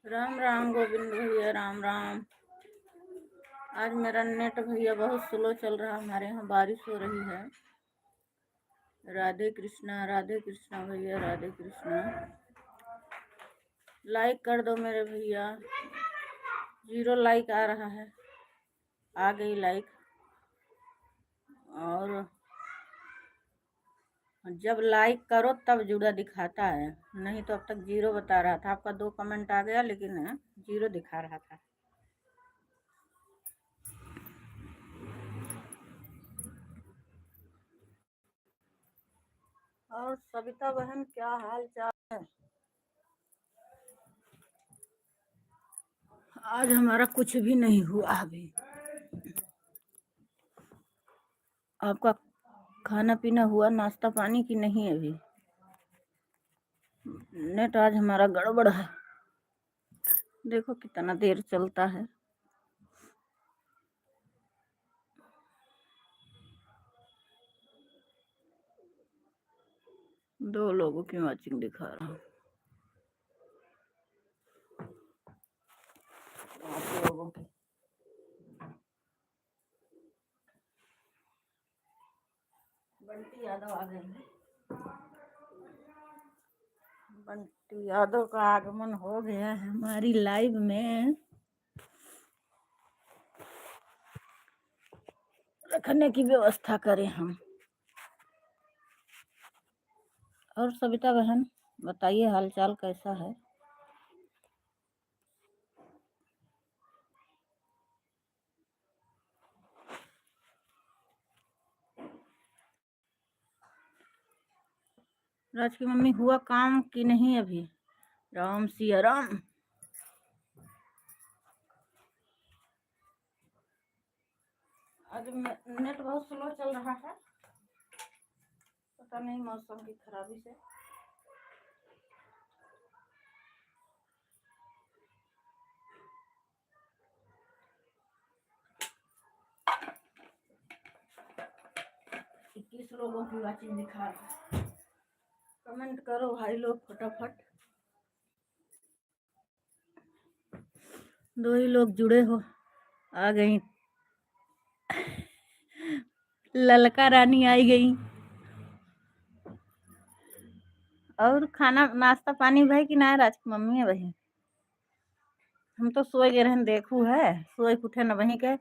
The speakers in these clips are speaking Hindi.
राम राम गोविंद भैया, राम राम। आज मेरा नेट भैया बहुत स्लो चल रहा है। हमारे यहाँ बारिश हो रही है। राधे कृष्णा भैया, राधे कृष्णा। लाइक कर दो मेरे भैया। 0 लाइक आ रहा है। आ गई लाइक। और जब लाइक करो तब जुड़ा दिखाता है, नहीं तो अब तक 0 बता रहा था। आपका 2 कमेंट आ गया, लेकिन 0 दिखा रहा था। और सविता बहन, क्या हाल चाल है? आज हमारा कुछ भी नहीं हुआ अभी। आपका खाना पीना हुआ, नाश्ता पानी की नहीं अभी? नेट आज हमारा गड़बड़ है। देखो कितना देर चलता है। दो लोगों की वॉचिंग दिखा रहा हूँ। आप लोगों की बंटी यादव आ गए हैं। बंटी यादव का आगमन हो गया है हमारी लाइव में। रखने की व्यवस्था करें हम। और सविता बहन बताइए, हालचाल कैसा है? राज की मम्मी, हुआ काम कि नहीं अभी? राम सिया राम। आज नेट बहुत स्लो चल रहा है, पता नहीं मौसम की खराबी से। किस लोगों की वॉचिंग दिखा रहा है? कमेंट करो भाई लोग फटाफट। 2 ही लोग जुड़े हो। आ गई ललका रानी, आई गई। और खाना नाश्ता पानी भाई कि ना? राज की मम्मी है वही। हम तो सोए गए रहन, देखू है सोए उठे न वहीं के।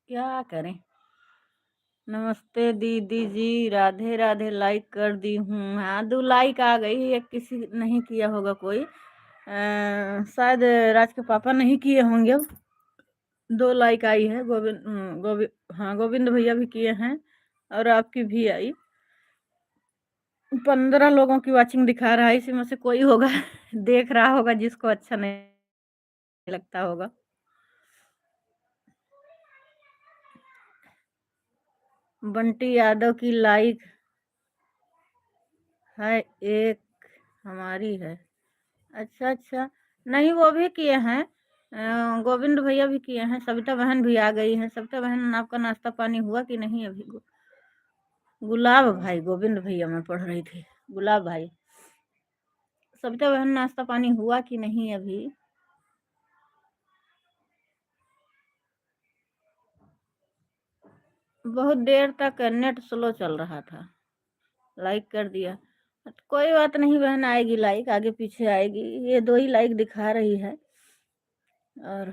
क्या करें। नमस्ते दीदी जी, राधे राधे। लाइक कर दी हूँ। हाँ, 2 लाइक आ गई। एक किसी नहीं किया होगा कोई, शायद राज के पापा नहीं किए होंगे। 2 लाइक आई है। हाँ, गोविंद भैया भी किए हैं और आपकी भी आई। 15 लोगों की वॉचिंग दिखा रहा है। इसी में से कोई होगा देख रहा होगा जिसको अच्छा नहीं लगता होगा। बंटी यादव की लाइक है, एक हमारी है। अच्छा अच्छा, नहीं वो भी किए हैं। गोविंद भैया भी किए हैं। सविता बहन भी आ गई है। सविता बहन, आपका नाश्ता पानी हुआ कि नहीं अभी? गुलाब भाई, गोविंद भैया मैं पढ़ रही थी। गुलाब भाई। सविता बहन, नाश्ता पानी हुआ कि नहीं अभी? बहुत देर तक नेट स्लो चल रहा था। लाइक कर दिया। कोई बात नहीं बहन, आएगी लाइक, आगे पीछे आएगी। ये 2 ही लाइक दिखा रही है और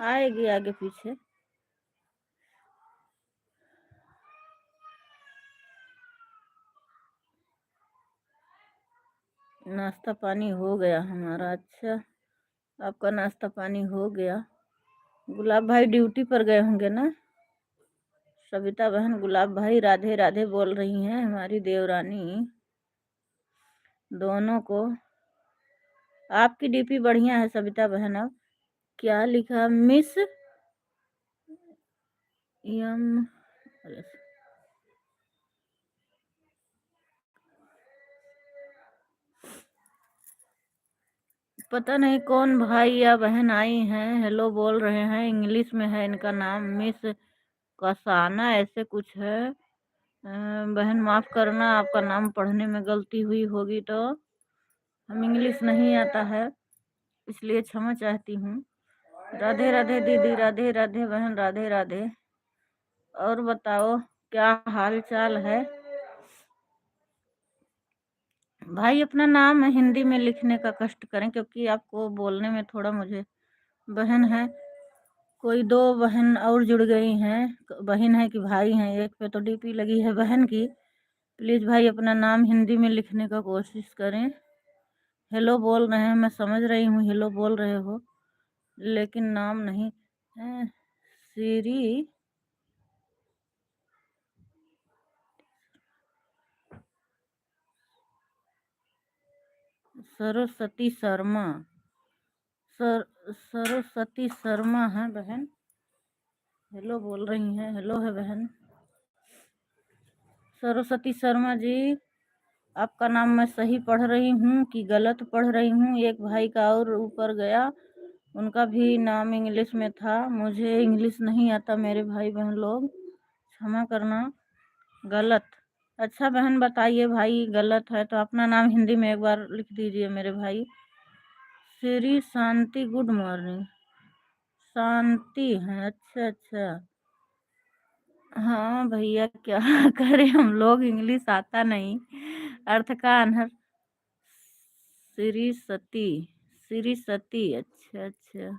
आएगी आगे पीछे। नाश्ता पानी हो गया हमारा। अच्छा, आपका नाश्ता पानी हो गया। गुलाब भाई ड्यूटी पर गए होंगे ना? सविता बहन, गुलाब भाई राधे राधे बोल रही हैं हमारी देवरानी दोनों को। आपकी डीपी बढ़िया है सविता बहन। अब क्या लिखा? मिस यम, पता नहीं कौन भाई या बहन आई हैं। हेलो बोल रहे हैं, इंग्लिश में है इनका नाम। मिस कसाना ऐसे कुछ है। बहन माफ़ करना, आपका नाम पढ़ने में गलती हुई होगी तो। हम इंग्लिश नहीं आता है, इसलिए क्षमा चाहती हूँ। राधे राधे दीदी, राधे राधे बहन, राधे राधे। और बताओ क्या हाल चाल है? भाई अपना नाम हिंदी में लिखने का कष्ट करें, क्योंकि आपको बोलने में थोड़ा मुझे। बहन है कोई, दो बहन और जुड़ गई हैं। बहन है कि भाई हैं? एक पे तो डीपी लगी है बहन की। प्लीज़ भाई अपना नाम हिंदी में लिखने का कोशिश करें। हेलो बोल रहे हैं, मैं समझ रही हूँ हेलो बोल रहे हो, लेकिन नाम नहीं है। श्री सरस्वती शर्मा। सरस्वती शर्मा है बहन। हेलो बोल रही हैं, हेलो है बहन सरस्वती शर्मा जी। आपका नाम मैं सही पढ़ रही हूँ कि गलत पढ़ रही हूँ? एक भाई का और ऊपर गया, उनका भी नाम इंग्लिश में था। मुझे इंग्लिश नहीं आता मेरे भाई बहन लोग, क्षमा करना। गलत? अच्छा बहन बताइए भाई, गलत है तो अपना नाम हिंदी में एक बार लिख दीजिए मेरे भाई। Shri Shanti, good morning. शांति है, अच्छा अच्छा। हाँ भैया क्या करें, हम लोग इंग्लिश आता नहीं। अर्थ का अनहर। श्री सती, श्री सती, अच्छा अच्छा।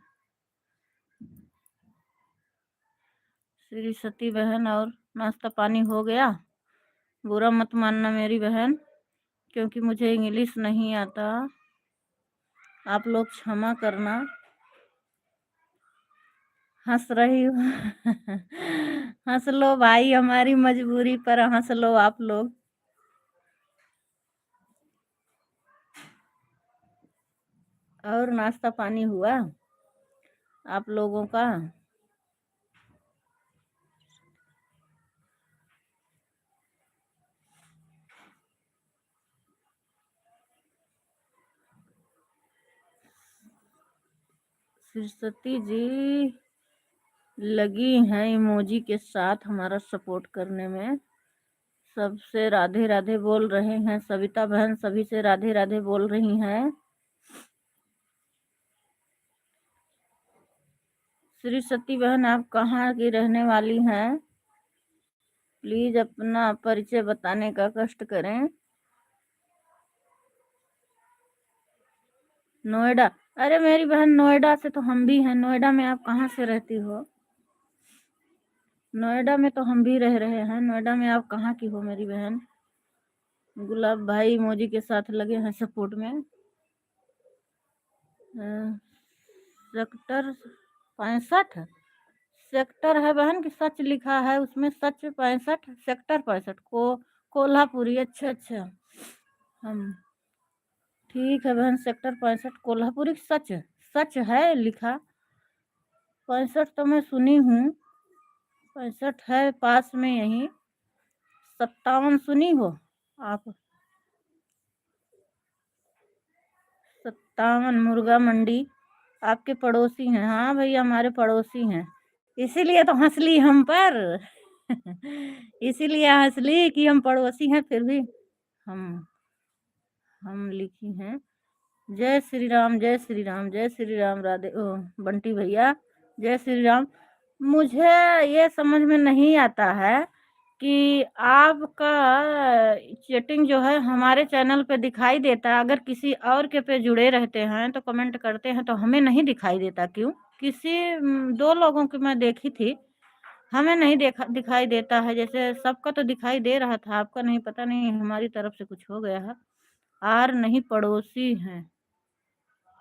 श्री सती बहन, और नाश्ता पानी हो गया? बुरा मत मानना मेरी बहन, क्योंकि मुझे इंग्लिश नहीं आता, आप लोग क्षमा करना। हंस रही हूँ हंस लो भाई, हमारी मजबूरी पर हंस लो आप लोग। और नाश्ता पानी हुआ आप लोगों का? सरस्वती जी लगी हैं इमोजी के साथ हमारा सपोर्ट करने में। सबसे राधे राधे बोल रहे हैं। सविता बहन सभी से राधे राधे बोल रही हैं। श्री सती बहन आप कहाँ की रहने वाली हैं? प्लीज अपना परिचय बताने का कष्ट करें। नोएडा? अरे मेरी बहन नोएडा से तो हम भी हैं। नोएडा में आप कहाँ से रहती हो? नोएडा में तो हम भी रह रहे हैं। नोएडा में आप कहाँ की हो मेरी बहन? गुलाब भाई इमोजी के साथ लगे हैं सपोर्ट में। सेक्टर 65 सेक्टर है बहन कि सच लिखा है उसमें? सच 65, सेक्टर 65 को कोल्हापुरी, अच्छा अच्छा। हम ठीक है बहन, सेक्टर 65 कोल्हापुरी सच सच है लिखा। 65 तो मैं सुनी हूँ, 65 है पास में यहीं। 57 सुनी हो आप? 57 मुर्गा मंडी आपके पड़ोसी हैं? हाँ भैया हमारे पड़ोसी हैं, इसीलिए तो हंस ली हम पर इसीलिए हंस ली कि हम पड़ोसी हैं, फिर भी हम हम लिखी हैं। जय श्री राम, जय श्री राम, जय श्री राम। राधे ओ बंटी भैया, जय श्री राम। मुझे ये समझ में नहीं आता है कि आपका चैटिंग जो है हमारे चैनल पे दिखाई देता है, अगर किसी और के पे जुड़े रहते हैं तो कमेंट करते हैं तो हमें नहीं दिखाई देता क्यों? किसी दो लोगों की मैं देखी थी, हमें नहीं देखा दिखाई देता है। जैसे सबका तो दिखाई दे रहा था, आपका नहीं, पता नहीं हमारी तरफ से कुछ हो गया है। आर नहीं पड़ोसी हैं,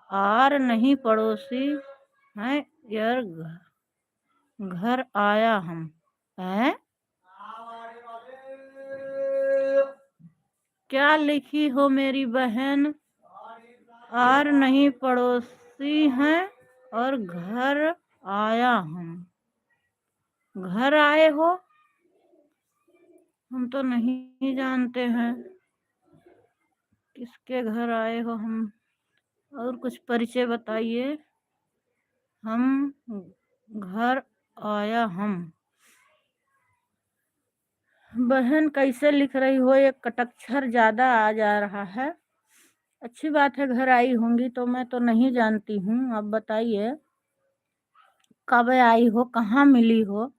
आर नहीं पड़ोसी हैं यार। घर आया हम हैं? क्या लिखी हो मेरी बहन? आर नहीं पड़ोसी हैं और घर आया हम। घर आए हो? हम तो नहीं जानते हैं किसके घर आए हो हम। और कुछ परिचय बताइए। हम घर आया हम। बहन कैसे लिख रही हो, एक कटक्षर ज़्यादा आ जा रहा है। अच्छी बात है, घर आई होंगी तो मैं तो नहीं जानती हूँ। अब बताइए कब आई हो, कहाँ मिली हो?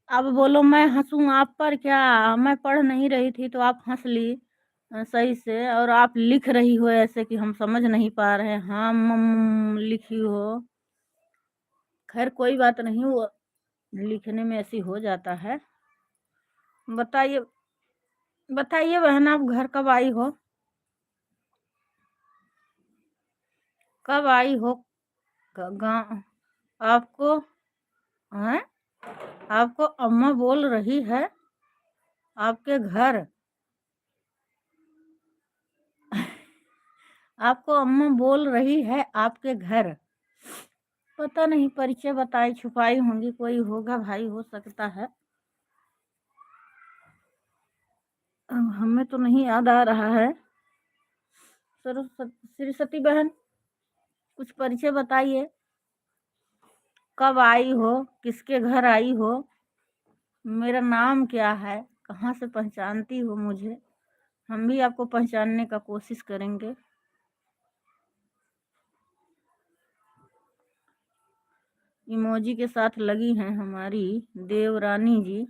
अब बोलो मैं हँसूँ आप पर क्या? मैं पढ़ नहीं रही थी तो आप हँस ली सही से, और आप लिख रही हो ऐसे कि हम समझ नहीं पा रहे हैं। हाँ लिखी हो। खैर कोई बात नहीं, वो लिखने में ऐसी हो जाता है। बताइए बताइए बहन, आप घर कब आई हो? कब आई हो गाँव? आपको हैं? आपको अम्मा बोल रही है आपके घर? आपको अम्मा बोल रही है आपके घर? पता नहीं, परिचय बताई छुपाई होंगी, कोई होगा भाई, हो सकता है। अब हमें तो नहीं याद आ रहा है। सरस्वती बहन, कुछ परिचय बताइए। कब आई हो, किसके घर आई हो, मेरा नाम क्या है, कहाँ से पहचानती हो मुझे? हम भी आपको पहचानने का कोशिश करेंगे। इमोजी के साथ लगी हैं हमारी देवरानी जी।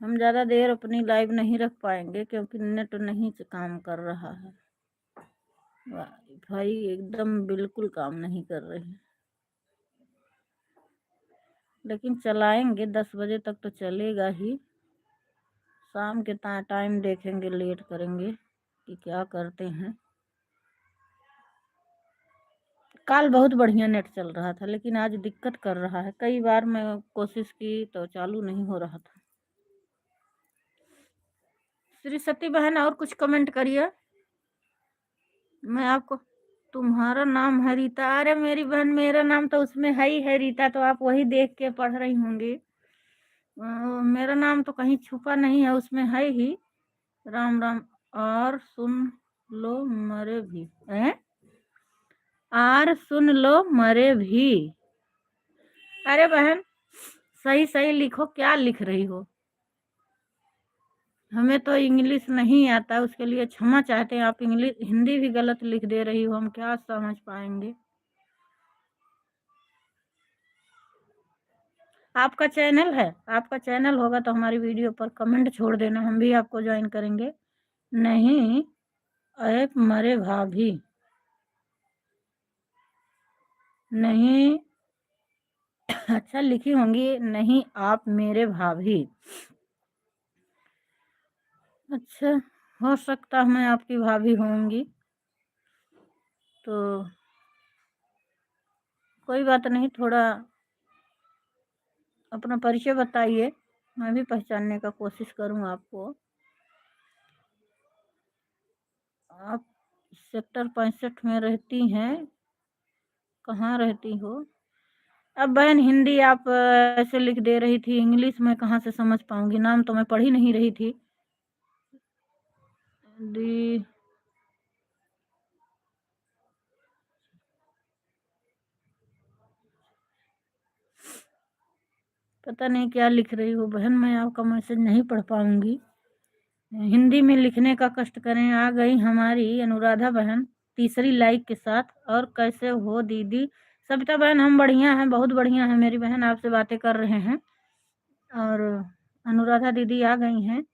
हम ज़्यादा देर अपनी लाइव नहीं रख पाएंगे क्योंकि नेट नहीं काम कर रहा है। वाईफाई एकदम बिल्कुल काम नहीं कर रही है, लेकिन चलाएंगे 10 बजे तक तो चलेगा ही। शाम के टाइम देखेंगे, लेट करेंगे कि क्या करते हैं। कल बहुत बढ़िया नेट चल रहा था, लेकिन आज दिक्कत कर रहा है। कई बार मैं कोशिश की तो चालू नहीं हो रहा था। श्री सती बहन, और कुछ कमेंट करिए। मैं आपको, तुम्हारा नाम है रीता? अरे मेरी बहन, मेरा नाम तो उसमें है ही है रीता, तो आप वही देख के पढ़ रही होंगी। मेरा नाम तो कहीं छुपा नहीं है, उसमें है ही। राम राम। और सुन लो मरे भी हैं? और सुन लो मरे भी। अरे बहन, सही सही लिखो, क्या लिख रही हो? हमें तो इंग्लिश नहीं आता, उसके लिए क्षमा चाहते हैं। आप इंग्लिश हिंदी भी गलत लिख दे रही हो, हम क्या समझ पाएंगे? आपका चैनल है, आपका चैनल होगा तो हमारी वीडियो पर कमेंट छोड़ देना, हम भी आपको ज्वाइन करेंगे। नहीं, ऐप मरे भाभी नहीं। अच्छा लिखी होंगी, नहीं आप मेरे भाभी। अच्छा, हो सकता मैं आपकी भाभी होंगी, तो कोई बात नहीं। थोड़ा अपना परिचय बताइए, मैं भी पहचानने का कोशिश करूँ आपको। आप सेक्टर 65 में रहती हैं? कहाँ रहती हो? अब बहन हिंदी आप ऐसे लिख दे रही थी, इंग्लिश में कहाँ से समझ पाऊंगी? नाम तो मैं पढ़ ही नहीं रही थी। दी पता नहीं क्या लिख रही हो बहन, मैं आपका मैसेज नहीं पढ़ पाऊंगी। हिंदी में लिखने का कष्ट करें। आ गई हमारी अनुराधा बहन तीसरी लाइक के साथ। और कैसे हो दीदी? सविता बहन, हम बढ़िया हैं, बहुत बढ़िया हैं मेरी बहन, आपसे बातें कर रहे हैं। और अनुराधा दीदी आ गई हैं।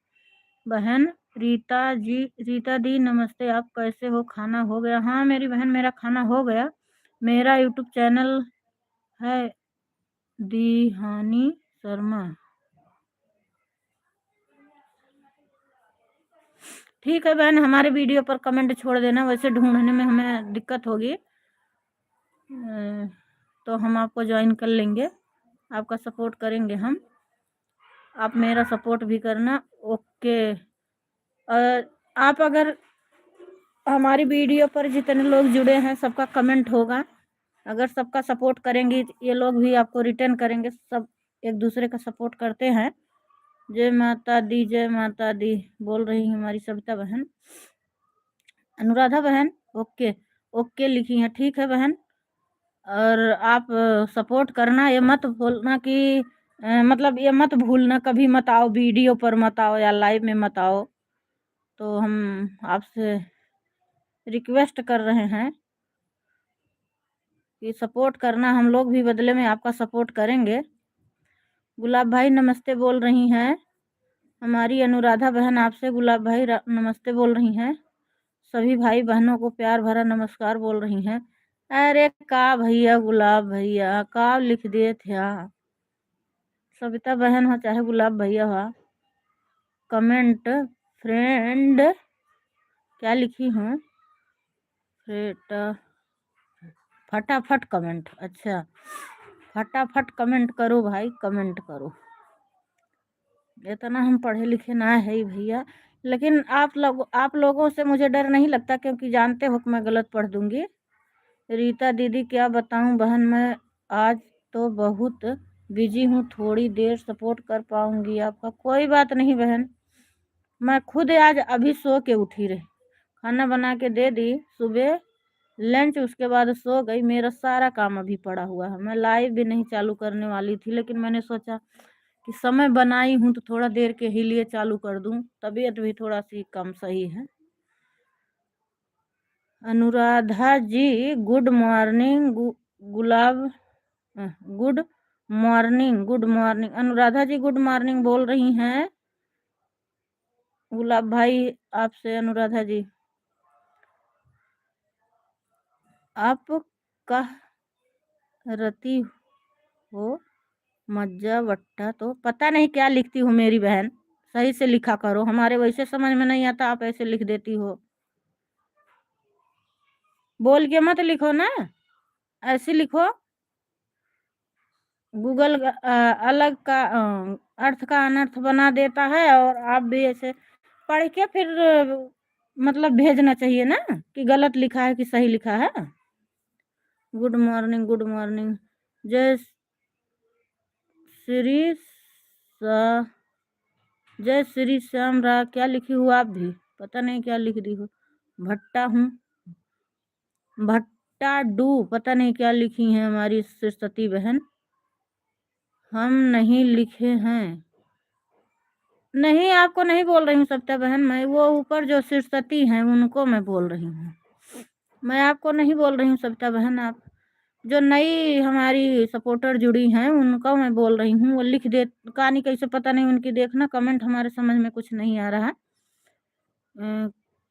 बहन रीता जी, रीता दी नमस्ते, आप कैसे हो? खाना हो गया? हाँ मेरी बहन, मेरा खाना हो गया। मेरा यूट्यूब चैनल है दिहानी शर्मा। ठीक है बहन, हमारे वीडियो पर कमेंट छोड़ देना, वैसे ढूंढने में हमें दिक्कत होगी। तो हम आपको ज्वाइन कर लेंगे, आपका सपोर्ट करेंगे हम। आप मेरा सपोर्ट भी करना। ओके। आप अगर हमारी वीडियो पर जितने लोग जुड़े हैं सबका कमेंट होगा, अगर सबका सपोर्ट करेंगी तो ये लोग भी आपको रिटर्न करेंगे। सब एक दूसरे का सपोर्ट करते हैं। जय माता दी, जय माता दी बोल रही है हमारी सविता बहन। अनुराधा बहन, ओके ओके लिखी हैं, ठीक है बहन। और आप सपोर्ट करना, ये मत बोलना कि मतलब ये मत भूलना, कभी मत आओ वीडियो पर, मत आओ या लाइव में मत आओ। तो हम आपसे रिक्वेस्ट कर रहे हैं कि सपोर्ट करना, हम लोग भी बदले में आपका सपोर्ट करेंगे। गुलाब भाई नमस्ते बोल रही हैं, हमारी अनुराधा बहन आपसे गुलाब भाई नमस्ते बोल रही हैं। सभी भाई बहनों को प्यार भरा नमस्कार बोल रही हैं। अरे का भैया, गुलाब भैया का लिख दिए थे यहाँ। सविता बहन हो चाहे गुलाब भैया हो, कमेंट फ्रेंड क्या लिखी हूँ, फटाफट कमेंट, अच्छा फटाफट कमेंट करो भाई, कमेंट करो। इतना हम पढ़े लिखे ना है ही भैया, लेकिन आप लोगों से मुझे डर नहीं लगता, क्योंकि जानते हो कि मैं गलत पढ़ दूंगी। रीता दीदी क्या बताऊं बहन, मैं आज तो बहुत बिजी हूँ, थोड़ी देर सपोर्ट कर पाऊंगी आपका। कोई बात नहीं बहन, मैं खुद आज अभी सो के उठी रही, खाना बना के दे दी सुबह, लंच उसके बाद सो गई। मेरा सारा काम अभी पड़ा हुआ है, मैं लाइव भी नहीं चालू करने वाली थी, लेकिन मैंने सोचा कि समय बनाई हूँ तो थोड़ा देर के ही लिए चालू कर दूं, तबीयत भी थोड़ा सी कम सही है। Anuradha ji good morning, Gulab good morning, good morning, Anuradha ji good morning बोल रही हैं। गुलाब भाई आपसे अनुराधा जी, आप कह रती हो मज्जा वट्टा, तो पता नहीं क्या लिखती हो मेरी बहन, सही से लिखा करो, हमारे वैसे समझ में नहीं आता, आप ऐसे लिख देती हो। बोल के मत लिखो ना, ऐसे लिखो। गूगल अलग का अर्थ का अनर्थ बना देता है, और आप भी ऐसे पढ़ के फिर मतलब भेजना चाहिए ना कि गलत लिखा है कि सही लिखा है। गुड मॉर्निंग, गुड मॉर्निंग, जय श्री जय श्री श्याम क्या लिखी हो आप भी, पता नहीं क्या लिख दी हो। भट्टा हूँ, भट्टा डू, पता नहीं क्या लिखी हैं हमारी सरस्वती बहन। हम नहीं लिखे हैं, नहीं आपको नहीं बोल रही हूँ सविता बहन, मैं वो ऊपर जो सरस्वती हैं उनको मैं बोल रही हूँ, मैं आपको नहीं बोल रही हूँ सविता बहन। आप जो नई हमारी सपोर्टर जुड़ी हैं उनको मैं बोल रही हूँ, वो लिख दे कहानी कैसे पता नहीं उनकी, देखना कमेंट हमारे समझ में कुछ नहीं आ रहा।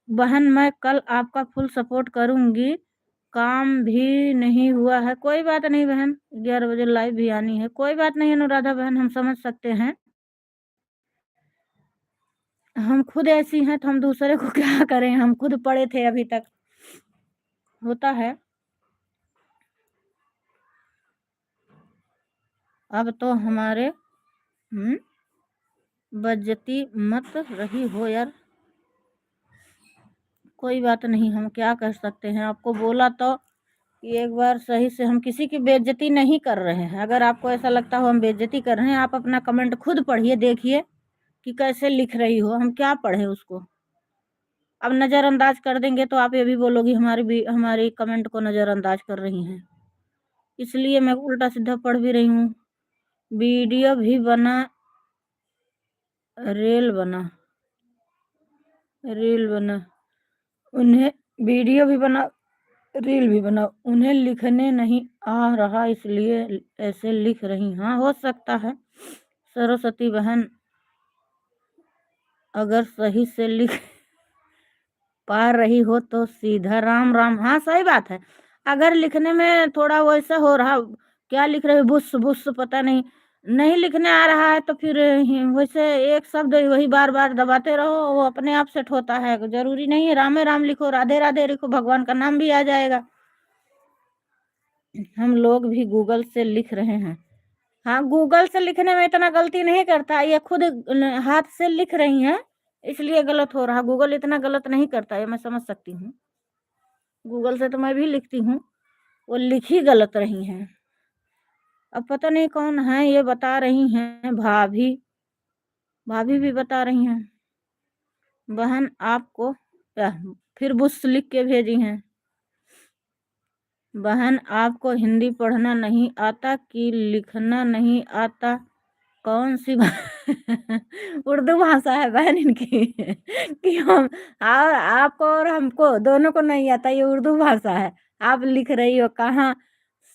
बहन मैं कल आपका फुल सपोर्ट करूंगी, काम भी नहीं हुआ है। कोई बात नहीं बहन, 11 बजे लाइव भी आनी है, कोई बात नहीं अनुराधा बहन, हम समझ सकते हैं, हम खुद ऐसी हैं तो हम दूसरे को क्या करें, हम खुद पढ़े थे अभी तक, होता है। अब तो हमारे बेइज्जती मत रही हो यार, कोई बात नहीं, हम क्या कर सकते हैं, आपको बोला तो कि एक बार सही से, हम किसी की बेइज्जती नहीं कर रहे हैं। अगर आपको ऐसा लगता हो हम बेइज्जती कर रहे हैं, आप अपना कमेंट खुद पढ़िए, देखिए कि कैसे लिख रही हो, हम क्या पढ़े उसको। अब नज़रअंदाज कर देंगे तो आप ये भी बोलोगी हमारी कमेंट को नज़रअंदाज कर रही हैं, इसलिए मैं उल्टा सीधा पढ़ भी रही हूँ। वीडियो भी बना, रील बना, रील बना, उन्हें वीडियो भी बना, रील भी बना, उन्हें लिखने नहीं आ रहा इसलिए ऐसे लिख रही। हाँ हो सकता है सरस्वती बहन, अगर सही से लिख पा रही हो तो सीधा राम राम। हाँ सही बात है, अगर लिखने में थोड़ा वैसा हो रहा, क्या लिख रहे हो बुस बुस, पता नहीं नहीं लिखने आ रहा है, तो फिर वैसे एक शब्द वही बार बार दबाते रहो, वो अपने आप सेट होता है, जरूरी नहीं है रामे राम लिखो, राधे राधे लिखो, भगवान का नाम भी आ जाएगा। हम लोग भी गूगल से लिख रहे हैं, हाँ गूगल से लिखने में इतना गलती नहीं करता, ये खुद हाथ से लिख रही हैं इसलिए गलत हो रहा, गूगल इतना गलत नहीं करता, ये मैं समझ सकती हूँ, गूगल से तो मैं भी लिखती हूँ, वो लिख ही गलत रही हैं। अब पता नहीं कौन है, ये बता रही हैं भाभी, भाभी भी बता रही हैं बहन आपको, फिर बुस लिख के भेजी हैं। बहन आपको हिंदी पढ़ना नहीं आता कि लिखना नहीं आता? कौन सी उर्दू भाषा है बहन इनकी कि हम आपको और हमको दोनों को नहीं आता, ये उर्दू भाषा है। आप लिख रही हो कहाँ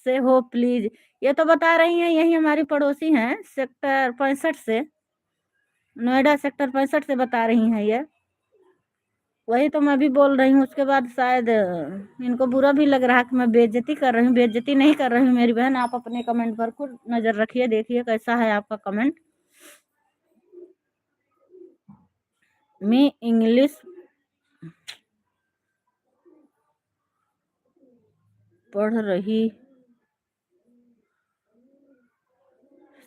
से हो प्लीज? ये तो बता रही हैं यही हमारी पड़ोसी हैं, सेक्टर 65 से, नोएडा सेक्टर 65 से बता रही हैं ये। वही तो मैं भी बोल रही हूँ। उसके बाद शायद इनको बुरा भी लग रहा है कि मैं बेइज्जती कर रही हूँ। बेइज्जती नहीं कर रही हूँ मेरी बहन, आप अपने कमेंट पर खुद नजर रखिए, देखिए कैसा है आपका कमेंट। मैं इंग्लिश पढ़ रही।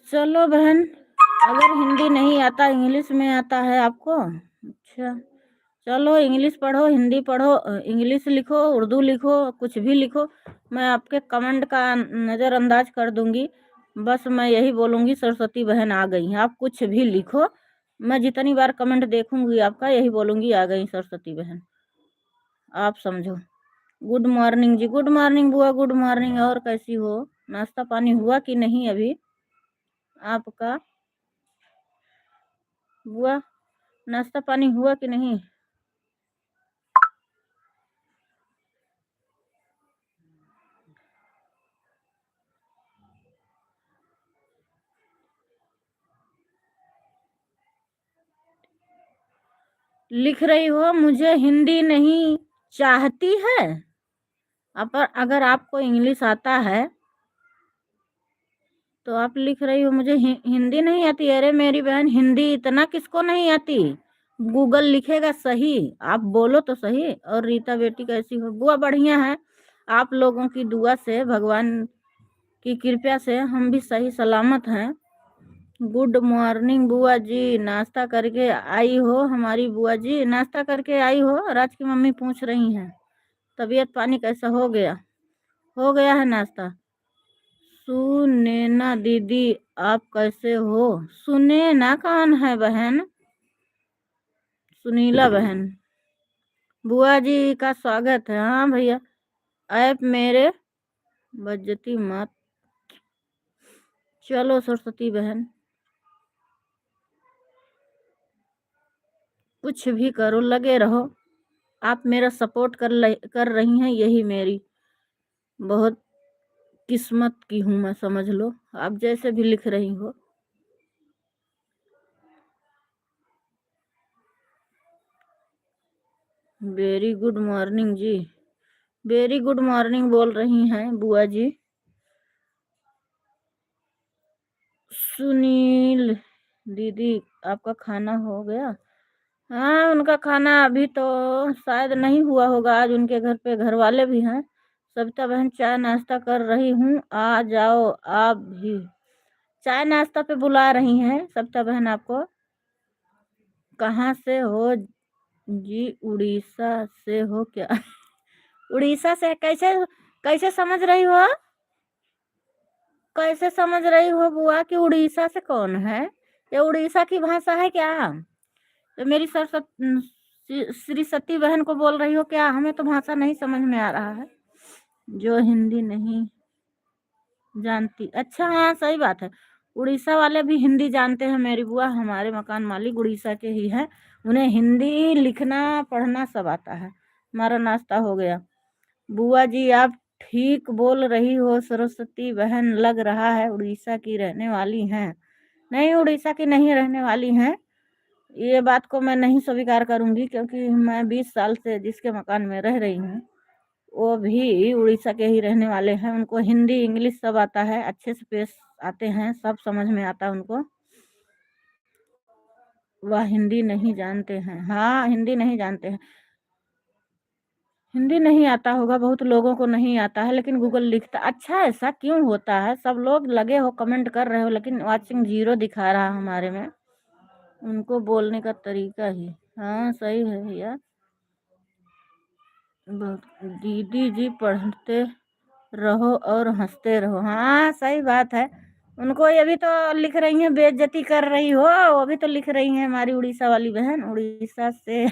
चलो बहन, अगर हिंदी नहीं आता इंग्लिश में आता है आपको? अच्छा, चलो इंग्लिश पढ़ो, हिंदी पढ़ो, इंग्लिश लिखो, उर्दू लिखो, कुछ भी लिखो, मैं आपके कमेंट का नज़रअंदाज कर दूंगी। बस मैं यही बोलूंगी सरस्वती बहन आ गई हैं। आप कुछ भी लिखो, मैं जितनी बार कमेंट देखूंगी आपका यही बोलूंगी आ गई सरस्वती बहन। आप समझो। गुड मॉर्निंग जी, गुड मॉर्निंग बुआ, गुड मॉर्निंग। और कैसी हो? नाश्ता पानी हुआ कि नहीं अभी आपका? बुआ, नाश्ता पानी हुआ कि नहीं? लिख रही हो मुझे हिंदी नहीं चाहती है। अब अगर आपको इंग्लिश आता है तो आप लिख रही हो मुझे हिंदी नहीं आती। अरे मेरी बहन, हिंदी इतना किसको नहीं आती? गूगल लिखेगा सही, आप बोलो तो सही। और रीता बेटी कैसी हो? बुआ बढ़िया है, आप लोगों की दुआ से, भगवान की कृपा से हम भी सही सलामत हैं। गुड मॉर्निंग बुआ जी, नाश्ता करके आई हो? हमारी बुआ जी नाश्ता करके आई हो? राज की मम्मी पूछ रही हैं। तबीयत पानी कैसा हो गया? हो गया है नाश्ता? सुनैना दीदी आप कैसे हो? सुनैना कौन है बहन? सुनीला बहन। बुआ जी का स्वागत है। हाँ भैया, ऐप मेरे बज्जती मत। चलो सरस्वती बहन, कुछ भी करो, लगे रहो। आप मेरा सपोर्ट कर रही हैं, यही मेरी बहुत किस्मत की हूँ मैं, समझ लो। आप जैसे भी लिख रही हो। वेरी गुड मॉर्निंग जी, वेरी गुड मॉर्निंग बोल रही हैं बुआ जी। सुनील दीदी आपका खाना हो गया? हाँ, उनका खाना अभी तो शायद नहीं हुआ होगा। आज उनके घर पे घर वाले भी हैं। सविता बहन चाय नाश्ता कर रही हूँ, आ जाओ आप भी। चाय नाश्ता पे बुला रही हैं सविता बहन आपको। कहाँ से हो जी? उड़ीसा से हो क्या? उड़ीसा से? कैसे कैसे समझ रही हो? कैसे समझ रही हो बुआ कि उड़ीसा से कौन है? ये उड़ीसा की भाषा है क्या? तो मेरी श्री सती बहन को बोल रही हो क्या? हमें तो भाषा नहीं समझ में आ रहा है। जो हिंदी नहीं जानती? अच्छा, हाँ सही बात है। उड़ीसा वाले भी हिंदी जानते हैं मेरी बुआ। हमारे मकान मालिक उड़ीसा के ही हैं, उन्हें हिंदी लिखना पढ़ना सब आता है। हमारा नाश्ता हो गया। बुआ जी आप ठीक बोल रही हो, सरस्वती बहन लग रहा है उड़ीसा की रहने वाली हैं। नहीं, उड़ीसा की नहीं रहने वाली हैं। ये बात को मैं नहीं स्वीकार करूंगी, क्योंकि मैं 20 साल से जिसके मकान में रह रही हूँ वो भी उड़ीसा के ही रहने वाले हैं। उनको हिंदी इंग्लिश सब आता है, अच्छे से पेश आते हैं, सब समझ में आता है उनको। वह हिंदी नहीं जानते हैं? हाँ, हिंदी नहीं जानते हैं। हिंदी नहीं आता होगा, बहुत लोगों को नहीं आता है, लेकिन गूगल लिखता। अच्छा, ऐसा क्यों होता है? सब लोग लगे हो कमेंट कर रहे हो लेकिन वाचिंग 0 दिखा रहा है हमारे में। उनको बोलने का तरीका ही। हाँ सही है भैया। दीदी जी पढ़ते रहो और हंसते रहो। हाँ सही बात है। उनको ये भी तो लिख रही हैं, बेइज्जती कर रही हो। वो भी तो लिख रही हैं हमारी उड़ीसा वाली बहन, उड़ीसा से।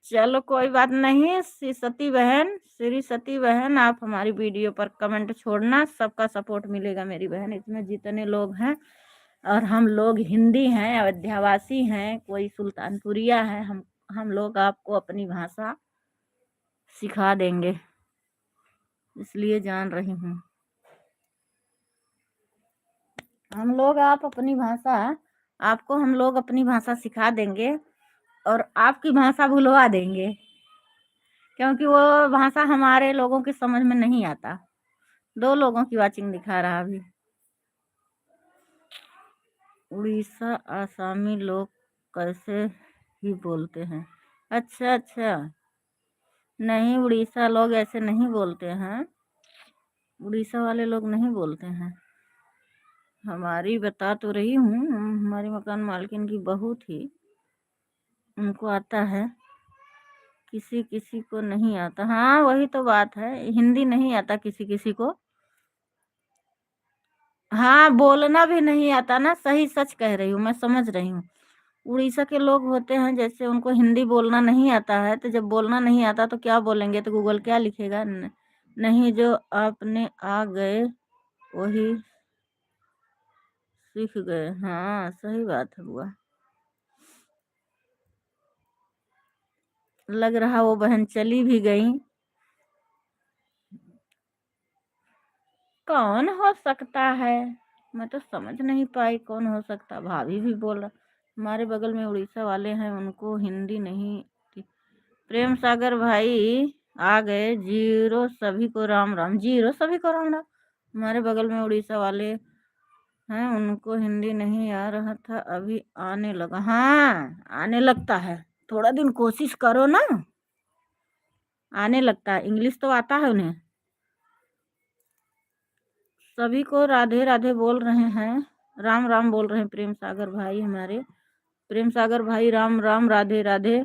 चलो कोई बात नहीं। श्री सती बहन, आप हमारी वीडियो पर कमेंट छोड़ना, सबका सपोर्ट मिलेगा मेरी बहन। इसमें जितने लोग हैं, और हम लोग हिंदी हैं, अयोध्यावासी हैं, कोई सुल्तानपुरिया है, हम लोग आपको अपनी भाषा सिखा देंगे, इसलिए जान रही हूँ। आपको हम लोग अपनी भाषा सिखा देंगे और आपकी भाषा भुलवा देंगे, क्योंकि वो भाषा हमारे लोगों की समझ में नहीं आता। 2 लोगों की वाचिंग दिखा रहा अभी। उड़ीसा आसामी लोग कैसे ही बोलते हैं। अच्छा अच्छा, नहीं, उड़ीसा लोग ऐसे नहीं बोलते हैं। उड़ीसा वाले लोग नहीं बोलते हैं। हमारी बता तो रही हूँ, हमारी मकान मालकिन की बहू थी, उनको आता है, किसी किसी को नहीं आता। हाँ वही तो बात है, हिंदी नहीं आता किसी किसी को। हाँ, बोलना भी नहीं आता ना, सही सच कह रही हूँ, मैं समझ रही हूँ। उड़ीसा के लोग होते हैं, जैसे उनको हिंदी बोलना नहीं आता है, तो जब बोलना नहीं आता तो क्या बोलेंगे, तो गूगल क्या लिखेगा। नहीं, जो आपने आ गए वही सीख गए। हाँ सही बात है बुआ। लग रहा वो बहन चली भी गई। कौन हो सकता है, मैं तो समझ नहीं पाई कौन हो सकता। भाभी भी बोल रहा, हमारे बगल में उड़ीसा वाले हैं, उनको हिंदी नहीं थी। प्रेम सागर भाई आ गए। जीरो सभी को राम राम, जीरो सभी को राम राम। हमारे बगल में उड़ीसा वाले हैं, उनको हिंदी नहीं आ रहा था, अभी आने लगा। हाँ आने लगता है, थोड़ा दिन कोशिश करो ना, आने लगता है। इंग्लिश तो आता है उन्हें। सभी को राधे राधे बोल रहे हैं, राम राम बोल रहे हैं प्रेम सागर भाई हमारे। प्रेम सागर भाई राम राम, राधे राधे।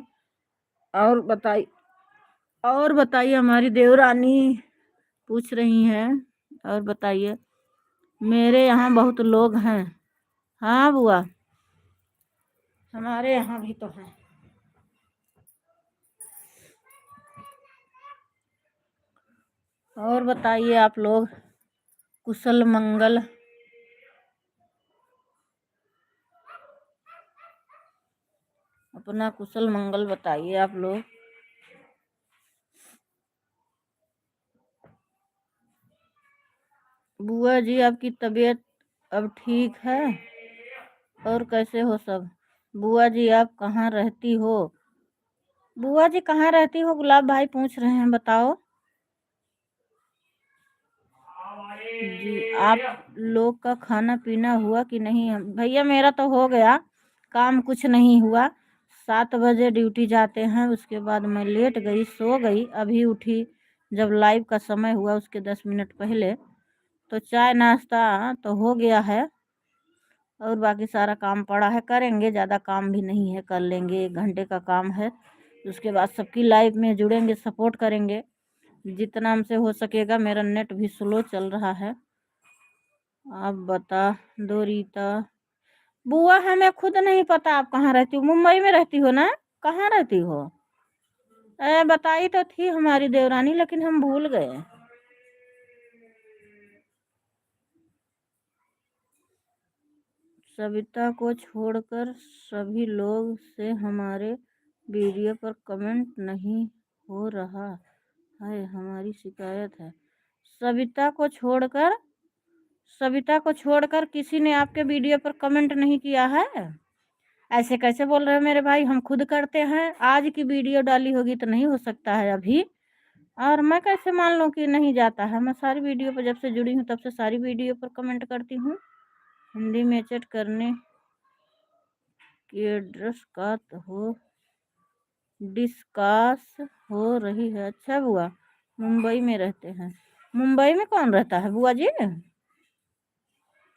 और बताइए, और बताइए, हमारी देवरानी पूछ रही हैं, और बताइए। मेरे यहाँ बहुत लोग हैं। हाँ बुआ, हमारे यहाँ भी तो हैं। और बताइए आप लोग, कुशल मंगल। अपना कुशल मंगल बताइए आप लोग। बुआ जी, आपकी तबीयत अब ठीक है? और कैसे हो सब? बुआ जी आप कहाँ रहती हो? बुआ जी कहाँ रहती हो, गुलाब भाई पूछ रहे हैं, बताओ जी। आप लोग का खाना पीना हुआ कि नहीं? भैया मेरा तो हो गया, काम कुछ नहीं हुआ। 7 बजे ड्यूटी जाते हैं, उसके बाद मैं लेट गई, सो गई, अभी उठी जब लाइव का समय हुआ उसके 10 मिनट पहले। तो चाय नाश्ता तो हो गया है, और बाकी सारा काम पड़ा है, करेंगे। ज़्यादा काम भी नहीं है, कर लेंगे, 1 घंटे का काम है। उसके बाद सबकी लाइव में जुड़ेंगे, सपोर्ट करेंगे जितना हमसे हो सकेगा। मेरा नेट भी स्लो चल रहा है। आप बता दो रीता। बुआ हमें खुद नहीं पता आप कहाँ रहती हो। मुंबई में रहती हो ना? कहाँ रहती हो? बताई तो थी हमारी देवरानी, लेकिन हम भूल गए। सविता को छोड़कर सभी लोग से हमारे वीडियो पर कमेंट नहीं हो रहा है, हमारी शिकायत है। सविता को छोड़कर किसी ने आपके वीडियो पर कमेंट नहीं किया है? ऐसे कैसे बोल रहे हो मेरे भाई, हम खुद करते हैं। आज की वीडियो डाली होगी तो नहीं हो सकता है अभी, और मैं कैसे मान लूँ कि नहीं जाता है। मैं सारी वीडियो पर जब से जुड़ी हूँ तब से सारी वीडियो पर कमेंट करती हूँ। हिंदी में चैट करने की एड्रेस का तो हो डिस्कस हो रही है। अच्छा बुआ, मुंबई में रहते हैं। मुंबई में कौन रहता है बुआ जी?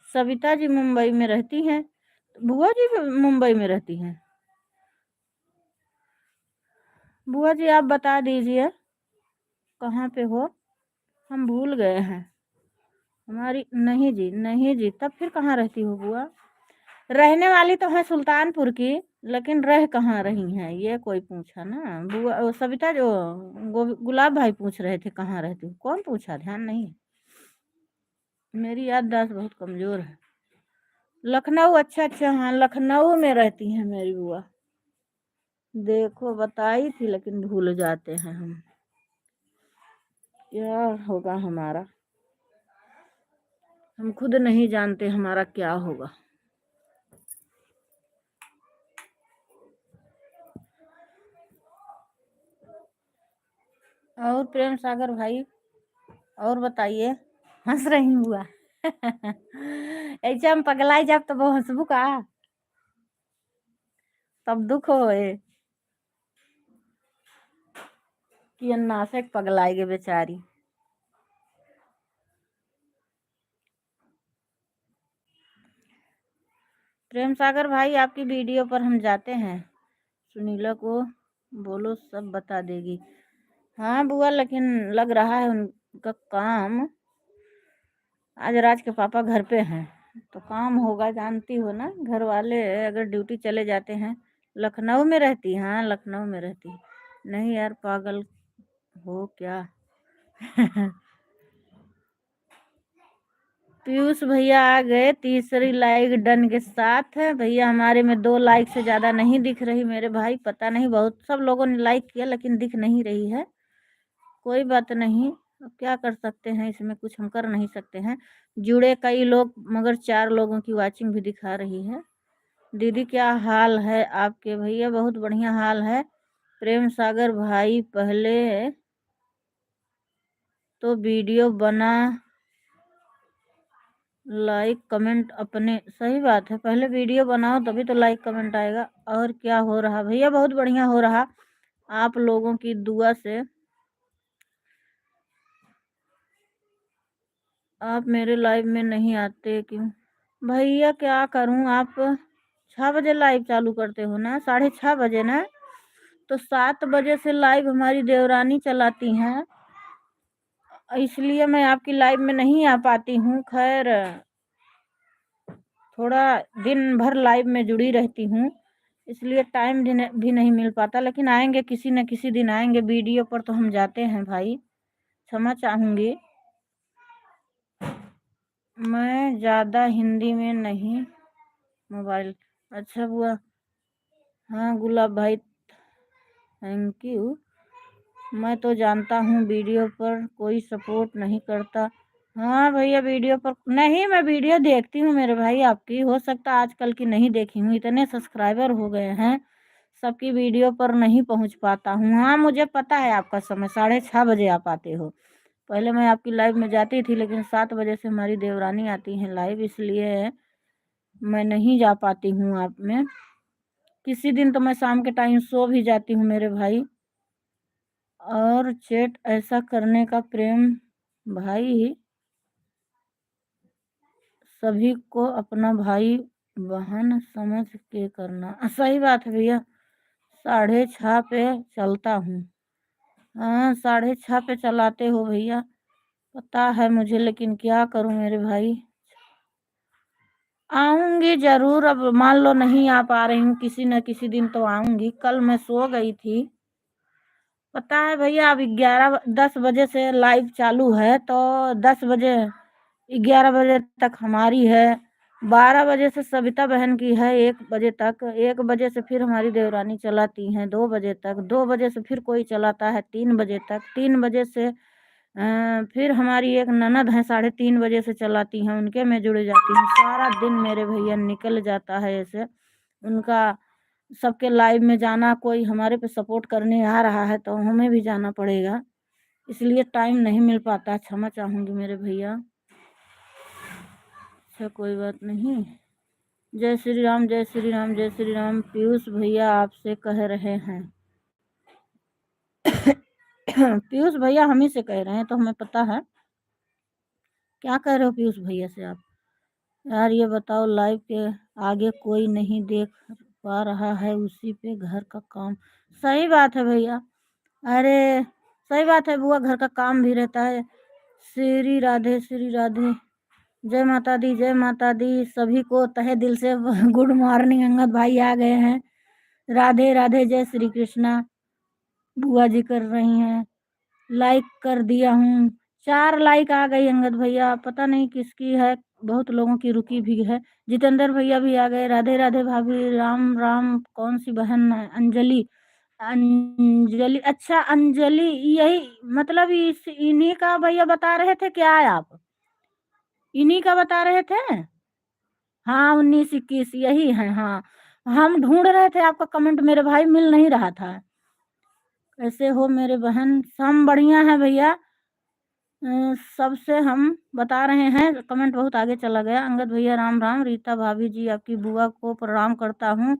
सविता जी मुंबई में रहती हैं, बुआ जी भी मुंबई में रहती हैं। बुआ जी आप बता दीजिए कहाँ पे हो, हम भूल गए हैं। हमारी नहीं जी, नहीं जी, तब फिर कहाँ रहती हो बुआ? रहने वाली तो है सुल्तानपुर की, लेकिन रह कहाँ रही हैं ये कोई पूछा ना। बुआ वो सविता जो गुलाब भाई पूछ रहे थे कहाँ रहती हूँ, कौन पूछा, ध्यान नहीं है। मेरी याददाश्त बहुत कमजोर है। लखनऊ, अच्छा अच्छा, हाँ लखनऊ में रहती हैं मेरी बुआ। देखो बताई थी लेकिन भूल जाते हैं हम, क्या होगा हमारा, हम खुद नहीं जानते हमारा क्या होगा। और प्रेम सागर भाई और बताइए, हंस रही हुआ ऐसे हम पगलाई जब तो वो हंसबू का, तब दुख होए कि अन्नासिक पगलाई के बेचारी। प्रेम सागर भाई आपकी वीडियो पर हम जाते हैं, सुनीला को बोलो सब बता देगी। हाँ बुआ, लेकिन लग रहा है उनका काम, आज राज के पापा घर पे हैं तो काम होगा, जानती हो ना घर वाले अगर ड्यूटी चले जाते हैं। लखनऊ में रहती, हाँ लखनऊ में रहती। नहीं यार पागल हो क्या पीयूष भैया आ गए तीसरी लाइक डन के साथ। भैया हमारे में 2 लाइक से ज्यादा नहीं दिख रही मेरे भाई, पता नहीं, बहुत सब लोगों ने लाइक किया लेकिन दिख नहीं रही है। कोई बात नहीं, अब क्या कर सकते हैं, इसमें कुछ हम कर नहीं सकते हैं। जुड़े कई लोग मगर 4 लोगों की वाचिंग भी दिखा रही है। दीदी क्या हाल है आपके, भैया बहुत बढ़िया हाल है। प्रेम सागर भाई पहले तो वीडियो बना लाइक कमेंट अपने, सही बात है, पहले वीडियो बनाओ तभी तो लाइक कमेंट आएगा। और क्या हो रहा भैया, बहुत बढ़िया हो रहा, आप लोगों की दुआ से। आप मेरे लाइव में नहीं आते क्यों भैया, क्या करूं, आप 6 बजे लाइव चालू करते हो ना, 6:30 बजे ना, तो 7 बजे से लाइव हमारी देवरानी चलाती हैं, इसलिए मैं आपकी लाइव में नहीं आ पाती हूँ। खैर थोड़ा दिन भर लाइव में जुड़ी रहती हूँ, इसलिए टाइम भी नहीं मिल पाता, लेकिन आएंगे किसी न किसी दिन आएंगे, वीडियो पर तो हम जाते हैं भाई, क्षमा चाहूँगी। मैं ज़्यादा हिंदी में नहीं मोबाइल, अच्छा बुआ, हाँ गुलाब भाई थैंक यू। मैं तो जानता हूँ वीडियो पर कोई सपोर्ट नहीं करता। हाँ भैया वीडियो पर नहीं, मैं वीडियो देखती हूँ मेरे भाई आपकी, हो सकता आजकल की नहीं देखी हूँ, इतने सब्सक्राइबर हो गए हैं, सबकी वीडियो पर नहीं पहुँच पाता हूँ। हाँ मुझे पता है आपका समय 6:30 बजे आप आते हो, पहले मैं आपकी लाइव में जाती थी, लेकिन 7 बजे से हमारी देवरानी आती हैं लाइव, इसलिए मैं नहीं जा पाती हूँ आप में। किसी दिन तो मैं शाम के टाइम सो भी जाती हूँ मेरे भाई। और चैट ऐसा करने का प्रेम भाई सभी को अपना भाई बहन समझ के करना, सही बात है भैया। 6:30 पे चलता हूँ, हाँ 6:30 पे चलाते हो भैया, पता है मुझे, लेकिन क्या करूँ मेरे भाई। आऊंगी जरूर, अब मान लो नहीं आ पा रही हूँ, किसी न किसी दिन तो आऊंगी। कल मैं सो गई थी, पता है भैया, अब 10 बजे से लाइव चालू है, तो 10 बजे 11 बजे तक हमारी है, 12 बजे से सविता बहन की है, 1 बजे तक, 1 बजे से फिर हमारी देवरानी चलाती हैं 2 बजे तक, 2 बजे से फिर कोई चलाता है 3 बजे तक, 3 बजे से फिर हमारी एक ननद है 3:30 बजे से चलाती हैं, उनके में जुड़ जाती हूँ। सारा दिन मेरे भैया निकल जाता है ऐसे, उनका सबके लाइव में जाना, कोई हमारे पे सपोर्ट करने आ रहा है तो हमें भी जाना पड़ेगा, इसलिए टाइम नहीं मिल पाता, क्षमा चाहूँगी मेरे भैया। अच्छा कोई बात नहीं। जय श्री राम जय श्री राम जय श्री राम, पीयूष भैया आपसे कह रहे हैं पीयूष भैया हम ही से कह रहे हैं, तो हमें पता है क्या कह रहे हो पीयूष भैया से आप। यार ये बताओ लाइव के आगे कोई नहीं देख पा रहा है, उसी पे घर का काम, सही बात है भैया, अरे सही बात है बुआ, घर का काम भी रहता है। श्री राधे श्री राधे, जय माता दी, जय माता दी। सभी को तहे दिल से गुड मॉर्निंग। अंगद भाई आ गए हैं। राधे राधे, जय श्री कृष्णा। बुआ जी कर रही हैं। लाइक कर दिया हूँ। 4 लाइक आ गई अंगद भैया, पता नहीं किसकी है, बहुत लोगों की रुकी भी है। जितेंद्र भैया भी आ गए। राधे राधे भाभी। राम राम। कौन सी बहन है? अंजलि। अंजलि, अच्छा अंजलि, यही मतलब इस इन्हीं का भैया बता रहे थे क्या आप? इन्हीं का बता रहे थे। हाँ, 19 21 यही है। हाँ, हम ढूंढ रहे थे आपका कमेंट मेरे भाई, मिल नहीं रहा था। कैसे हो मेरे बहन? हम बढ़िया है भैया। सबसे हम बता रहे हैं, कमेंट बहुत आगे चला गया। अंगद भैया राम राम। रीता भाभी जी, आपकी बुआ को प्रणाम करता हूँ।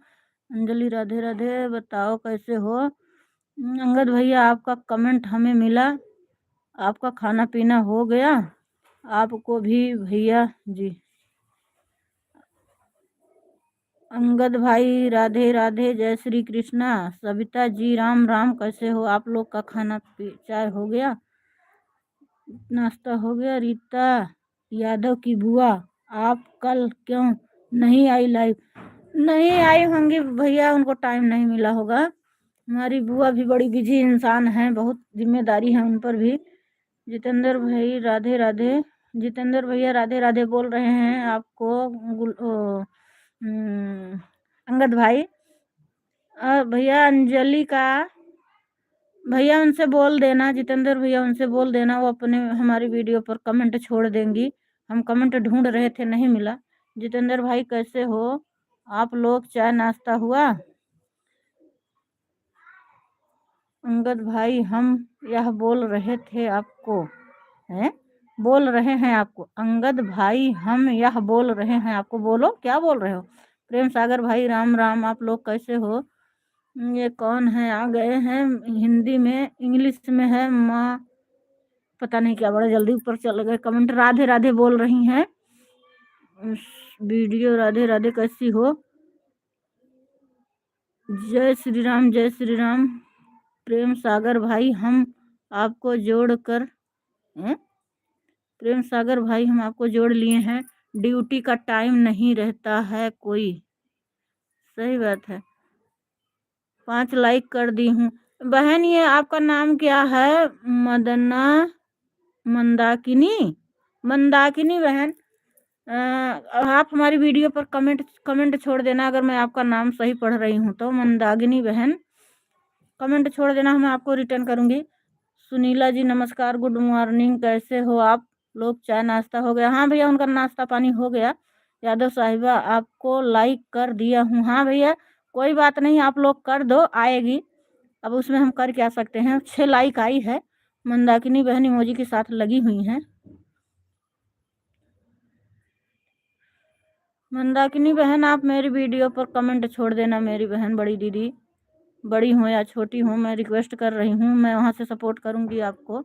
अंजलि राधे राधे। बताओ कैसे हो? अंगद भैया आपका कमेंट हमें मिला। आपका खाना पीना हो गया? आपको भी भैया जी। अंगद भाई राधे राधे, जय श्री कृष्णा। सविता जी राम राम। कैसे हो? आप लोग का खाना चाय हो गया? नाश्ता हो गया? रीता यादव की बुआ, आप कल क्यों नहीं आई लाइव? नहीं आई होंगी भैया, उनको टाइम नहीं मिला होगा। हमारी बुआ भी बड़ी बिजी इंसान है, बहुत जिम्मेदारी है उन पर भी। जितेंद्र भाई राधे राधे। जितेंद्र भैया राधे राधे बोल रहे हैं आपको। हम्म, अंगद भाई। भैया अंजलि का, भैया उनसे बोल देना, जितेंद्र भैया उनसे बोल देना, वो अपने हमारी वीडियो पर कमेंट छोड़ देंगी। हम कमेंट ढूंढ रहे थे, नहीं मिला। जितेंद्र भाई कैसे हो आप लोग? चाय नाश्ता हुआ? अंगद भाई हम यह बोल रहे थे आपको, हैं बोल रहे हैं आपको। अंगद भाई हम यह बोल रहे हैं आपको। बोलो क्या बोल रहे हो? प्रेम सागर भाई राम राम। आप लोग कैसे हो? ये कौन है? आ गए हैं। हिंदी में, इंग्लिश में है माँ, पता नहीं क्या, बड़ा जल्दी ऊपर चले गए कमेंट। राधे राधे बोल रही हैं। वीडियो राधे राधे कैसी हो? जय श्री राम, जय श्री राम। प्रेम सागर भाई हम आपको जोड़ कर, प्रेम सागर भाई हम आपको जोड़ लिए हैं। ड्यूटी का टाइम नहीं रहता है कोई। सही बात है। 5 लाइक कर दी हूँ। बहन ये आपका नाम क्या है? मदना, मंदाकिनी, मंदाकिनी बहन। आप हमारी वीडियो पर कमेंट कमेंट छोड़ देना, अगर मैं आपका नाम सही पढ़ रही हूँ तो। मंदाकिनी बहन कमेंट छोड़ देना, मैं आपको रिटर्न करूँगी। सुनीला जी नमस्कार, गुड मॉर्निंग। कैसे हो आप लोग? चाय नाश्ता हो गया? हाँ भैया, उनका नाश्ता पानी हो गया। यादव साहिबा आपको लाइक कर दिया हूँ। हाँ भैया, कोई बात नहीं, आप लोग कर दो, आएगी। अब उसमें हम कर क्या सकते हैं। 6 लाइक आई है। मंदाकिनी बहन इमोजी के साथ लगी हुई हैं। मंदाकिनी बहन आप मेरी वीडियो पर कमेंट छोड़ देना। मेरी बहन, बड़ी दीदी, बड़ी हो या छोटी हो, मैं रिक्वेस्ट कर रही हूँ, मैं वहाँ से सपोर्ट करूँगी आपको।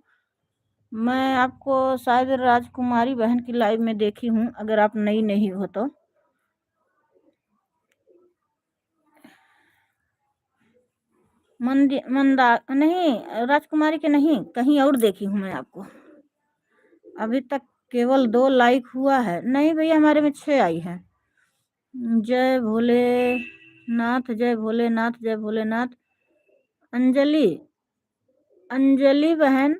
मैं आपको शायद राजकुमारी बहन की लाइव में देखी हूँ, अगर आप नई नहीं हो तो। मंदा नहीं, राजकुमारी के नहीं, कहीं और देखी हूँ मैं आपको। अभी तक केवल 2 लाइक हुआ है। नहीं भैया, हमारे में 6 आई है। जय भोलेनाथ, जय भोलेनाथ, जय भोलेनाथ। अंजलि, अंजलि बहन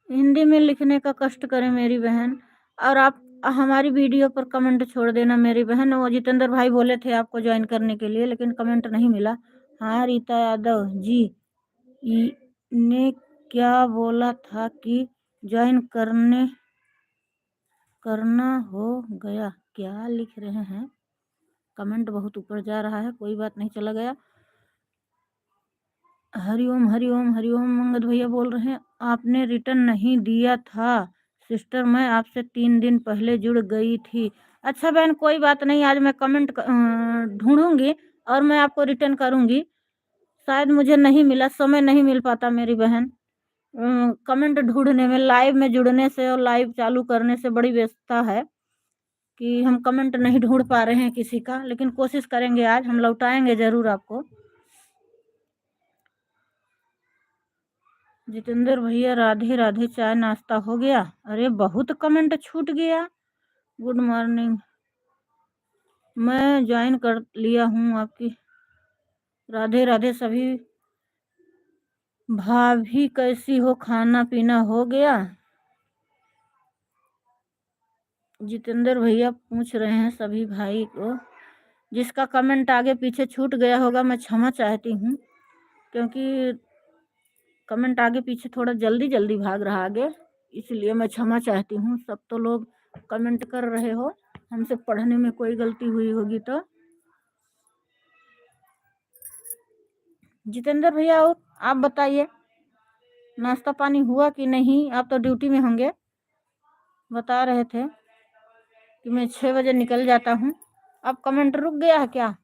हिंदी में लिखने का कष्ट करें मेरी बहन। और आप हमारी वीडियो पर कमेंट छोड़ देना मेरी बहन। वो जितेंद्र भाई बोले थे आपको ज्वाइन करने के लिए, लेकिन कमेंट नहीं मिला। हाँ रीता यादव जी, ने क्या बोला था कि ज्वाइन करना हो गया? क्या लिख रहे हैं? कमेंट बहुत ऊपर जा रहा है, कोई बात नहीं, चला गया। हरिओम हरिओम हरिओम। मंगत भैया बोल रहे हैं आपने रिटर्न नहीं दिया था सिस्टर, मैं आपसे 3 दिन पहले जुड़ गई थी। अच्छा बहन, कोई बात नहीं, आज मैं कमेंट ढूंढूंगी और मैं आपको रिटर्न करूंगी। शायद मुझे नहीं मिला, समय नहीं मिल पाता मेरी बहन। कमेंट ढूंढने में, लाइव में जुड़ने से और लाइव चालू करने से बड़ी व्यस्तता है कि हम कमेंट नहीं ढूंढ पा रहे हैं किसी का, लेकिन कोशिश करेंगे, आज हम लौटाएंगे जरूर आपको। जितेंद्र भैया राधे राधे, चाय नाश्ता हो गया? अरे बहुत कमेंट छूट गया। Good morning. मैं ज्वाइन कर लिया हूँ आपकी। राधे राधे सभी। भाभी कैसी हो, खाना पीना हो गया? जितेंद्र भैया पूछ रहे हैं सभी भाई को। जिसका कमेंट आगे पीछे छूट गया होगा मैं क्षमा चाहती हूँ, क्योंकि कमेंट आगे पीछे थोड़ा जल्दी जल्दी भाग रहा आगे, इसलिए मैं क्षमा चाहती हूँ। सब तो लोग कमेंट कर रहे हो, हमसे पढ़ने में कोई गलती हुई होगी तो। जितेंद्र भैया और आप बताइए, नाश्ता पानी हुआ कि नहीं? आप तो ड्यूटी में होंगे, बता रहे थे कि मैं 6 बजे निकल जाता हूँ। अब कमेंट रुक गया है क्या?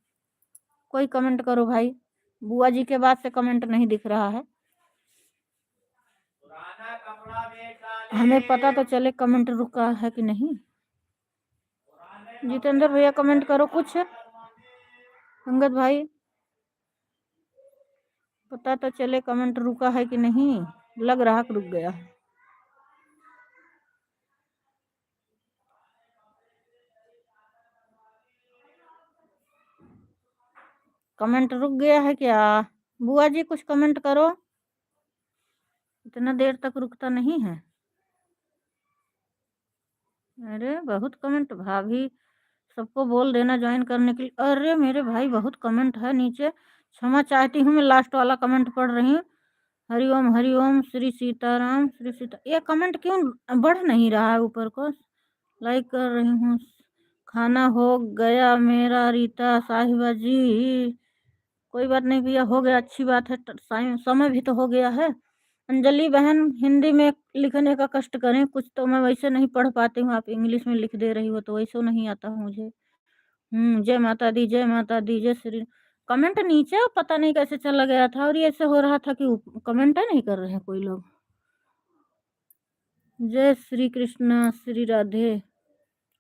कोई कमेंट करो भाई। बुआ जी के बाद से कमेंट नहीं दिख रहा है, हमें पता तो चले कमेंट रुका है कि नहीं। जितेंद्र भैया कमेंट करो कुछ। अंगद भाई पता तो चले कमेंट रुका है कि नहीं, लग रहा कि रुक गया। कमेंट रुक गया है क्या? बुआ जी कुछ कमेंट करो, इतना देर तक रुकता नहीं है। अरे बहुत कमेंट, भाभी सबको बोल देना ज्वाइन करने के लिए। अरे मेरे भाई बहुत कमेंट है नीचे, क्षमा चाहती हूँ। मैं लास्ट वाला कमेंट पढ़ रही हूँ। हरिओम हरिओम, श्री सीताराम, श्री सीता। ये कमेंट क्यों बढ़ नहीं रहा है ऊपर को? लाइक कर रही हूँ। खाना हो गया मेरा रीता साहिबा जी। कोई बात नहीं भैया, हो गया, अच्छी बात है। समय भी तो हो गया है। अंजलि बहन हिंदी में लिखने का कष्ट करें, कुछ तो मैं वैसे नहीं पढ़ पाती हूँ, आप इंग्लिश में लिख दे रही हो तो वैसे नहीं आता है मुझे। जय माता दी, जय माता दी, जय श्री। कमेंट नीचे पता नहीं कैसे चला गया था, और ये ऐसे हो रहा था कि कमेंट नहीं कर रहे हैं कोई लोग। जय श्री कृष्ण, श्री राधे।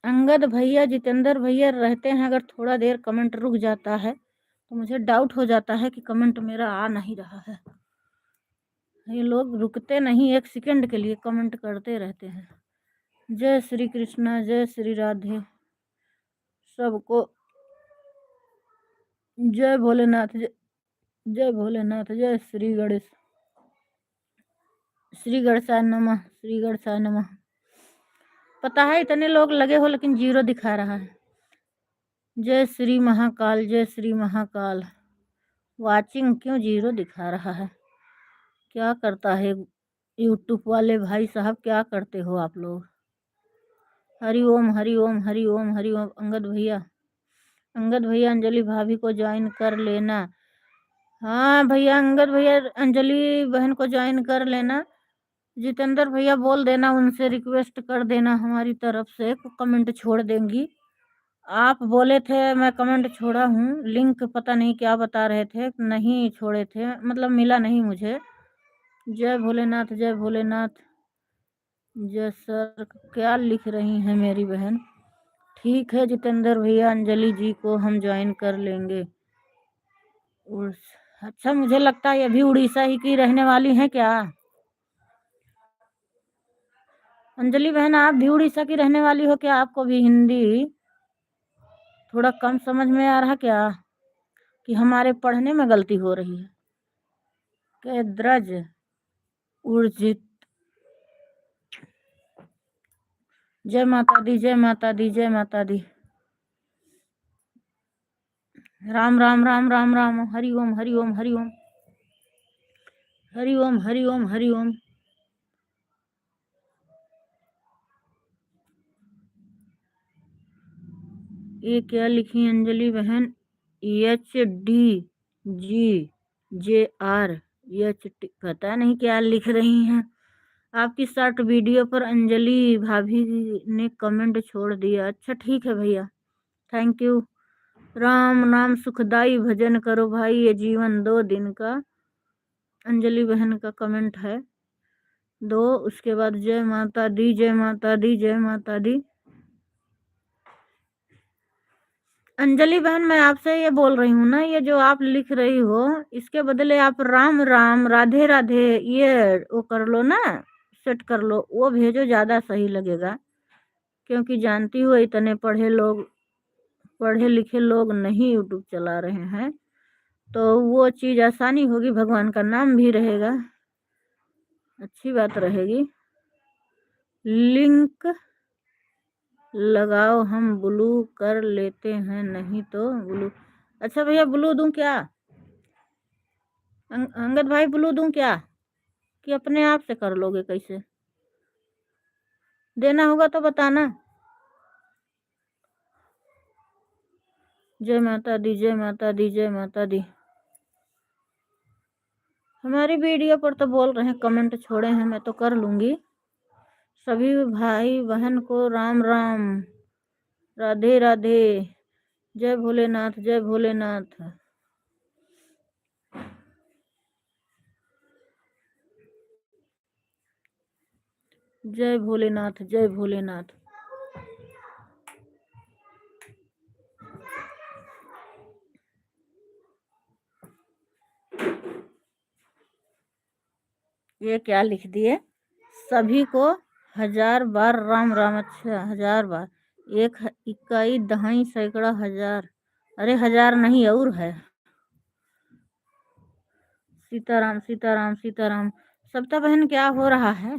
अंगद भैया, जितेंद्र भैया रहते हैं, अगर थोड़ा देर कमेंट रुक जाता है तो मुझे डाउट हो जाता है कि कमेंट मेरा आ नहीं रहा है। ये लोग रुकते नहीं, एक सेकंड के लिए कमेंट करते रहते हैं। जय श्री कृष्ण, जय श्री राधे सबको। जय भोलेनाथ, जय भोलेनाथ, जय श्री गणेश, श्री गणेशाय नमः, श्री गणेशाय नमः। पता है इतने लोग लगे हो लेकिन 0 दिखा रहा है। जय श्री महाकाल, जय श्री महाकाल। वाचिंग क्यों 0 दिखा रहा है? क्या करता है यूट्यूब वाले भाई साहब, क्या करते हो आप लोग? हरि ओम हरि ओम हरि ओम हरि ओम। अंगद भैया, अंगद भैया अंजलि भाभी को ज्वाइन कर लेना। हाँ भैया, अंगद भैया अंजलि बहन को ज्वाइन कर लेना। जितेंद्र भैया बोल देना, उनसे रिक्वेस्ट कर देना हमारी तरफ से, कमेंट छोड़ देंगी। आप बोले थे मैं कमेंट छोड़ा हूँ, लिंक पता नहीं क्या बता रहे थे, नहीं छोड़े थे, मतलब मिला नहीं मुझे। जय भोलेनाथ, जय भोलेनाथ। जय सर, क्या लिख रही हैं मेरी बहन? ठीक है जितेंद्र भैया, अंजलि जी को हम ज्वाइन कर लेंगे। अच्छा, मुझे लगता है ये भी उड़ीसा ही की रहने वाली हैं क्या? अंजलि बहन आप भी उड़ीसा की रहने वाली हो क्या? आपको भी हिंदी थोड़ा कम समझ में आ रहा क्या, कि हमारे पढ़ने में गलती हो रही है? के द्रज उर्जित। जय माता दी, जय माता दी, जय माता दी। राम राम राम राम राम। हरि ओम हरि ओम हरि ओम हरि ओम हरि ओम हरि ओम। ये क्या लिखी अंजलि बहन? HDGJR पता नहीं क्या लिख रही हैं। आपकी शॉर्ट वीडियो पर अंजलि भाभी ने कमेंट छोड़ दिया। अच्छा ठीक है भैया, थैंक यू। राम नाम सुखदाई भजन करो भाई, ये जीवन 2 दिन का। अंजलि बहन का कमेंट है 2, उसके बाद जय माता दी, जय माता दी, जय माता दी। अंजलि बहन मैं आपसे ये बोल रही हूँ ना, ये जो आप लिख रही हो इसके बदले आप राम राम राधे राधे ये वो कर लो ना, सेट कर लो, वो भेजो, ज़्यादा सही लगेगा। क्योंकि जानती हो इतने पढ़े लिखे लोग नहीं यूट्यूब चला रहे हैं, तो वो चीज़ आसानी होगी, भगवान का नाम भी रहेगा, अच्छी बात रहेगी। लिंक लगाओ, हम ब्लू कर लेते हैं, नहीं तो ब्लू। अच्छा भैया ब्लू दूं क्या? अंगद भाई ब्लू दूं क्या, कि अपने आप से कर लोगे? कैसे देना होगा तो बताना। जय माता दी, जय माता दी, जय माता दी। हमारी वीडियो पर तो बोल रहे हैं, कमेंट छोड़े हैं, मैं तो कर लूंगी। सभी भाई बहन को राम राम, राधे राधे, जय भोलेनाथ, जय भोलेनाथ। जय भोलेनाथ, जय भोलेनाथ। ये क्या लिख दिए? सभी को 1000 बार राम राम। अच्छा 1000 बार, एक इकाई दहाई सैकड़ा हजार, अरे 1000 नहीं और है। सीताराम सीताराम सीताराम। सविता बहन क्या हो रहा है?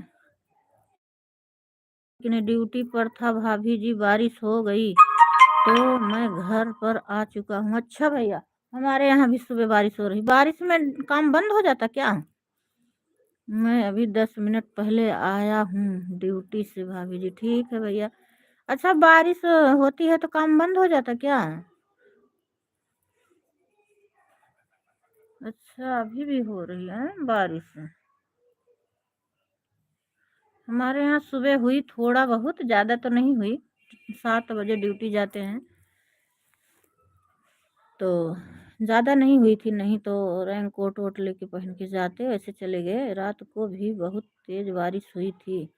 लेकिन ड्यूटी पर था भाभी जी, बारिश हो गई तो मैं घर पर आ चुका हूँ। अच्छा भैया, हमारे यहाँ भी सुबह बारिश हो रही। बारिश में काम बंद हो जाता क्या? मैं अभी 10 मिनट पहले आया हूँ ड्यूटी से भाभी जी। ठीक है भैया। अच्छा बारिश होती है तो काम बंद हो जाता क्या? अच्छा अभी भी हो रही है बारिश? हमारे यहाँ सुबह हुई थोड़ा बहुत, ज़्यादा तो नहीं हुई। 7 बजे ड्यूटी जाते हैं तो ज़्यादा नहीं हुई थी, नहीं तो रेन कोट वोट लेके पहन के जाते वैसे चले गए। रात को भी बहुत तेज़ बारिश हुई थी।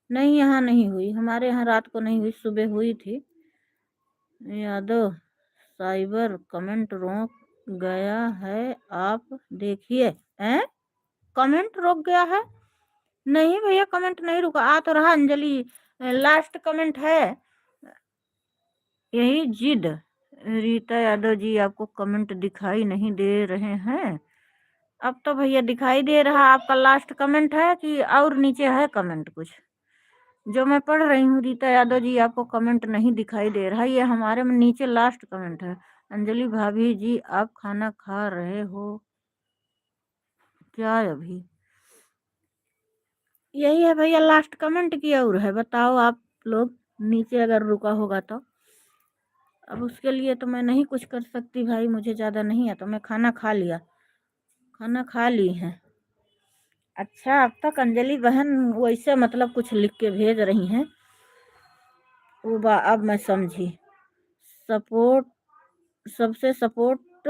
नहीं यहाँ नहीं हुई, हमारे यहाँ रात को नहीं हुई, सुबह हुई थी। यादव साइबर कमेंट रोक गया है, आप देखिए। हैं? कमेंट रोक गया है? नहीं भैया कमेंट नहीं रुका, आ तो रहा। अंजलि लास्ट कमेंट है यही, जिद। रीता यादव जी आपको कमेंट दिखाई नहीं दे रहे हैं? अब तो भैया दिखाई दे रहा। आपका लास्ट कमेंट है कि और नीचे है कमेंट कुछ जो मैं पढ़ रही हूँ? रीता यादव जी आपको कमेंट नहीं दिखाई दे रहा, ये हमारे में नीचे लास्ट कमेंट है। अंजलि भाभी जी आप खाना खा रहे हो क्या अभी? यही है भैया लास्ट कमेंट की और है, बताओ आप लोग नीचे अगर रुका होगा तो। अब उसके लिए तो मैं नहीं कुछ कर सकती भाई, मुझे ज़्यादा नहीं है। तो मैं खाना खा लिया, खाना खा ली है। अच्छा अब तक अंजलि बहन वैसे मतलब कुछ लिख के भेज रही हैं, अब मैं समझी। सपोर्ट, सबसे सपोर्ट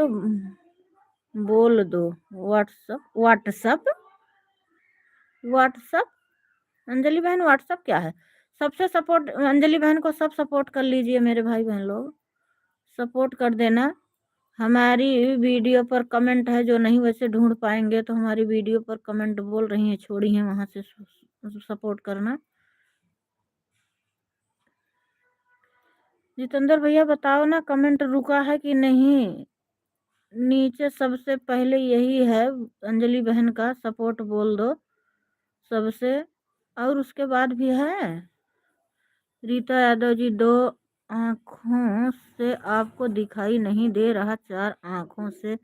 बोल दो। WhatsApp, WhatsApp, WhatsApp. अंजलि बहन व्हाट्सअप क्या है? सबसे सपोर्ट, अंजलि बहन को सब सपोर्ट कर लीजिए मेरे भाई बहन लोग, सपोर्ट कर देना। हमारी वीडियो पर कमेंट है जो नहीं वैसे ढूंढ पाएंगे तो हमारी वीडियो पर कमेंट बोल रही हैं, छोड़ी हैं, वहां से सपोर्ट करना। जितेंद्र भैया बताओ ना कमेंट रुका है कि नहीं? नीचे सबसे पहले यही है अंजलि बहन का सपोर्ट बोल दो सबसे, और उसके बाद भी है। रीता यादव जी दो आँखों से आपको दिखाई नहीं दे रहा, 4 आँखों से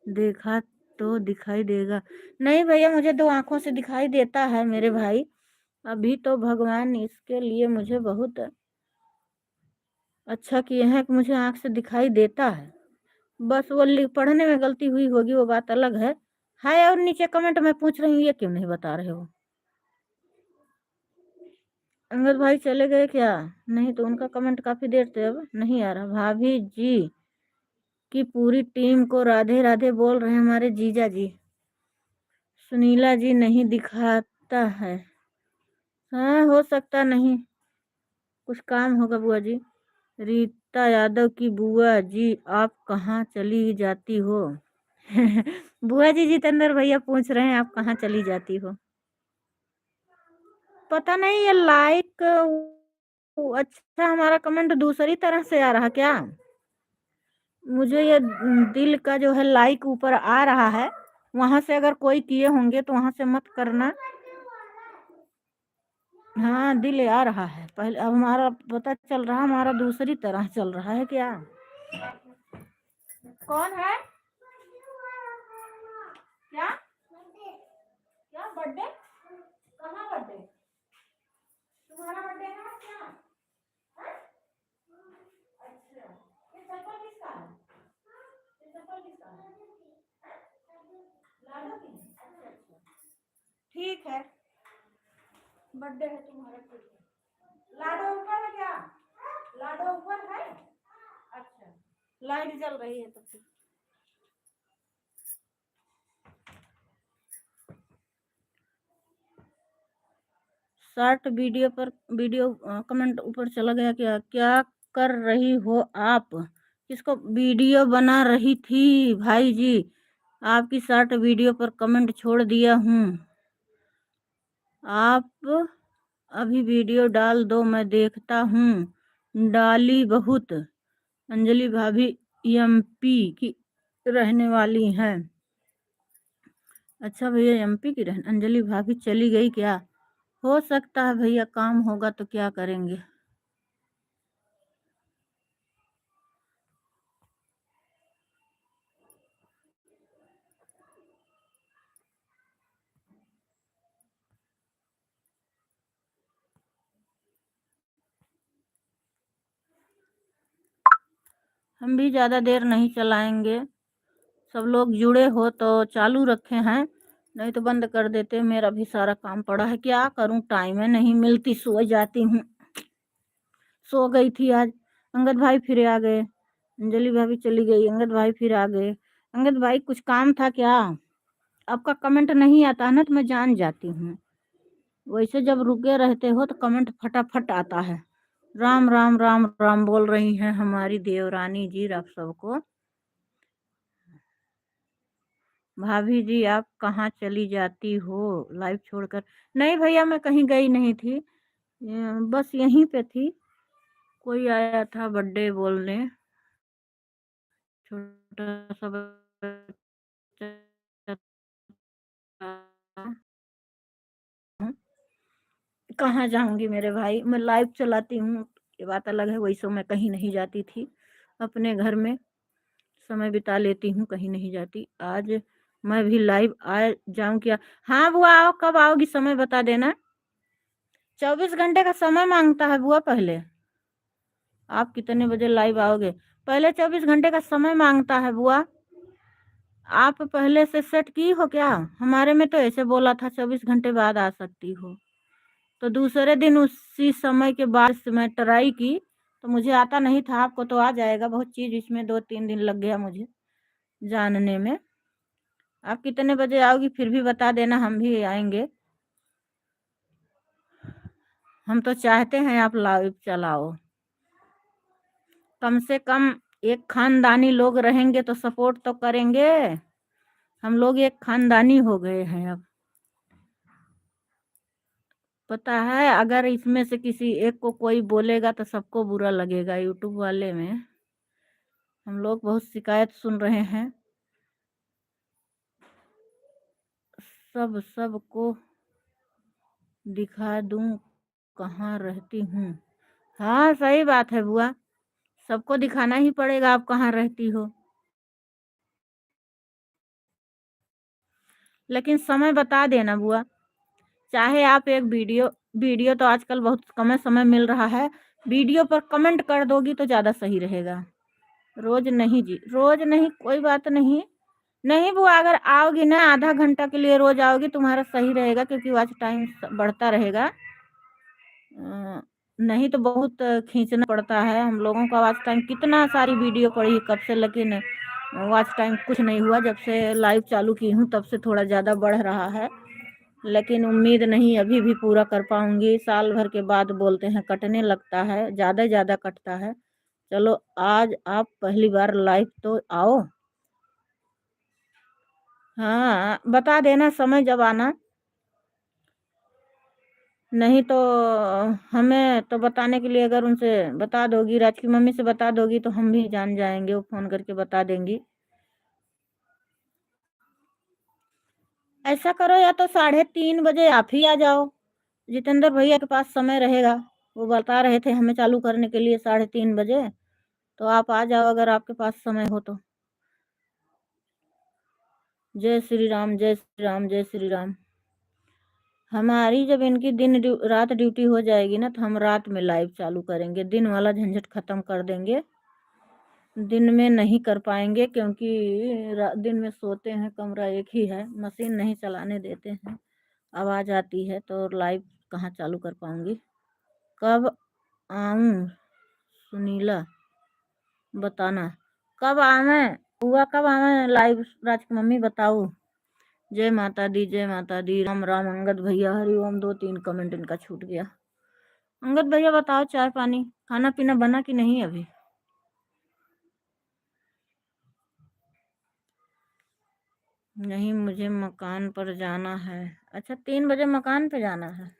देखा तो दिखाई देगा। नहीं भैया मुझे 2 आँखों से दिखाई देता है मेरे भाई। अभी तो भगवान इसके लिए मुझे बहुत अच्छा किए हैं कि मुझे आँख से दिखाई देता है। बस वो पढ़ने में गलती हुई होगी, वो बात अलग है। हाय और नीचे कमेंट में पूछ रही हूँ, ये क्यों नहीं बता रहे हो? अंगद भाई चले गए क्या? नहीं तो उनका कमेंट काफी देर से अब नहीं आ रहा। भाभी जी की पूरी टीम को राधे राधे बोल रहे हैं हमारे जीजा जी। सुनीला जी नहीं दिखाता है। हाँ हो सकता, नहीं कुछ काम होगा बुआ जी। रीता यादव की बुआ जी आप कहाँ चली जाती हो? बुआ जी जितेंद्र भैया पूछ रहे हैं आप कहाँ चली जाती हो? पता नहीं ये लाइक अच्छा, हमारा कमेंट दूसरी तरह से आ रहा क्या? मुझे ये दिल का जो है लाइक ऊपर आ रहा है, वहां से अगर कोई किए होंगे तो वहां से मत करना। हाँ, दिल आ रहा है। पहले अब हमारा पता चल रहा, हमारा दूसरी तरह चल रहा है क्या? कौन है? क्या? क्या बर्थडे? कहाँ बर्थडे? तुम्हारा बर्थडे है क्या? हाँ? अच्छा, ये चप्पल किसका है? ये चप्पल किसका है? लाडो की है? अच्छा अच्छा, ठीक है, बर्थडे है तुम्हारा, ठीक है। लाडो ऊपर है क्या? लाडो ऊपर है? अच्छा, लाइट जल रही है तो फिर। शॉर्ट वीडियो पर वीडियो कमेंट ऊपर चला गया क्या? क्या कर रही हो आप? किसको वीडियो बना रही थी भाई जी? आपकी शॉर्ट वीडियो पर कमेंट छोड़ दिया हूँ। आप अभी वीडियो डाल दो, मैं देखता हूँ। डाली बहुत। अंजलि भाभी एमपी की रहने वाली हैं। अच्छा भैया, एमपी की रहने अंजलि भाभी चली गई क्या? हो सकता है भैया, काम होगा तो क्या करेंगे। हम भी ज़्यादा देर नहीं चलाएंगे। सब लोग जुड़े हो तो चालू रखे हैं, नहीं तो बंद कर देते। मेरा भी सारा काम पड़ा है, क्या करूं, टाइम है नहीं मिलती, सो जाती हूँ। सो गई थी आज। अंगद भाई फिर आ गए। अंजलि भाभी चली गई, अंगद भाई फिर आ गए। अंगद भाई कुछ काम था क्या? आपका कमेंट नहीं आता है ना, तो मैं जान जाती हूँ। वैसे जब रुके रहते हो तो कमेंट फटाफट आता है। राम राम राम राम बोल रही हैं हमारी देवरानी जी आप सबको। भाभी जी, आप कहाँ चली जाती हो लाइव छोड़कर? नहीं भैया, मैं कहीं गई नहीं थी, बस यहीं पे थी। कोई आया था बर्थडे बोलने, छोटा सा बच्चा था। कहाँ जाऊंगी मेरे भाई, मैं लाइव चलाती हूँ, ये बात अलग है। वैसे मैं कहीं नहीं जाती थी, अपने घर में समय बिता लेती हूँ, कहीं नहीं जाती। आज मैं भी लाइव आ जाऊं क्या? हाँ बुआ, आओ, कब आओगी समय बता देना। 24 घंटे का समय मांगता है बुआ पहले। आप कितने बजे लाइव आओगे? पहले 24 घंटे का समय मांगता है बुआ। आप पहले से सेट की हो क्या? हमारे में तो ऐसे बोला था 24 घंटे बाद आ सकती हो। तो दूसरे दिन उसी समय के बाद से मैं ट्राई की, तो मुझे आता नहीं था। आपको तो आ जाएगा, बहुत चीज इसमें 2-3 दिन लग गया मुझे जानने में। आप कितने बजे आओगी फिर भी बता देना, हम भी आएंगे। हम तो चाहते हैं आप लाइव चलाओ। कम से कम एक खानदानी लोग रहेंगे तो सपोर्ट तो करेंगे। हम लोग एक खानदानी हो गए हैं अब। पता है, अगर इसमें से किसी एक को कोई बोलेगा तो सबको बुरा लगेगा। यूट्यूब वाले में हम लोग बहुत शिकायत सुन रहे हैं। सबको दिखा दूं कहाँ रहती हूँ? हाँ सही बात है बुआ, सबको दिखाना ही पड़ेगा आप कहाँ रहती हो। लेकिन समय बता देना बुआ। चाहे आप एक वीडियो वीडियो तो आजकल बहुत कम समय मिल रहा है, वीडियो पर कमेंट कर दोगी तो ज़्यादा सही रहेगा। रोज नहीं जी, रोज नहीं, कोई बात नहीं। नहीं बुआ, अगर आओगी ना आधा घंटा के लिए रोज आओगी तुम्हारा सही रहेगा, क्योंकि वॉच टाइम बढ़ता रहेगा। नहीं तो बहुत खींचना पड़ता है हम लोगों का वॉच टाइम। कितना सारी वीडियो पड़ी कब से, लेकिन वॉच टाइम कुछ नहीं हुआ। जब से लाइव चालू की हूँ तब से थोड़ा ज़्यादा बढ़ रहा है, लेकिन उम्मीद नहीं अभी भी पूरा कर पाऊंगी। साल भर के बाद बोलते हैं कटने लगता है, ज़्यादा ज़्यादा कटता है। चलो, आज आप पहली बार लाइव तो आओ। हाँ, बता देना समय जब आना। नहीं तो हमें तो बताने के लिए अगर उनसे बता दोगी, राज की मम्मी से बता दोगी तो हम भी जान जाएंगे, वो फोन करके बता देंगी। ऐसा करो, या तो 3:30 बजे आप ही आ जाओ, जितेंद्र भैया के पास समय रहेगा। वो बता रहे थे हमें चालू करने के लिए 3:30 बजे, तो आप आ जाओ अगर आपके पास समय हो तो। जय श्री राम, जय श्री राम, जय श्री राम। हमारी जब इनकी रात ड्यूटी हो जाएगी ना, तो हम रात में लाइव चालू करेंगे, दिन वाला झंझट खत्म कर देंगे। दिन में नहीं कर पाएंगे क्योंकि दिन में सोते हैं, कमरा एक ही है, मशीन नहीं चलाने देते हैं, आवाज़ आती है तो लाइव कहाँ चालू कर पाऊंगी। कब आऊं सुनीला, बताना कब आवे, हुआ कब आवे लाइव, राज की मम्मी बताओ। जय माता दी, जय माता दी, राम राम। अंगद भैया हरि ओम, 2-3 कमेंट इनका छूट गया। अंगद भैया बताओ, चाय पानी खाना पीना बना कि नहीं अभी? नहीं, मुझे मकान पर जाना है। अच्छा, 3 बजे मकान पे जाना है।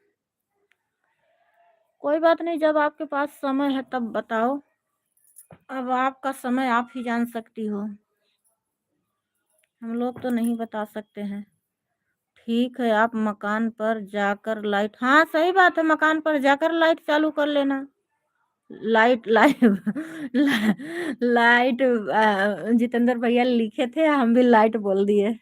कोई बात नहीं, जब आपके पास समय है तब बताओ। अब आपका समय आप ही जान सकती हो, हम लोग तो नहीं बता सकते हैं। ठीक है, आप मकान पर जाकर लाइट, हाँ सही बात है, मकान पर जाकर लाइट चालू कर लेना। लाइट लाइट लाइट जितेंद्र भैया लिखे थे, हम भी लाइट बोल दिए।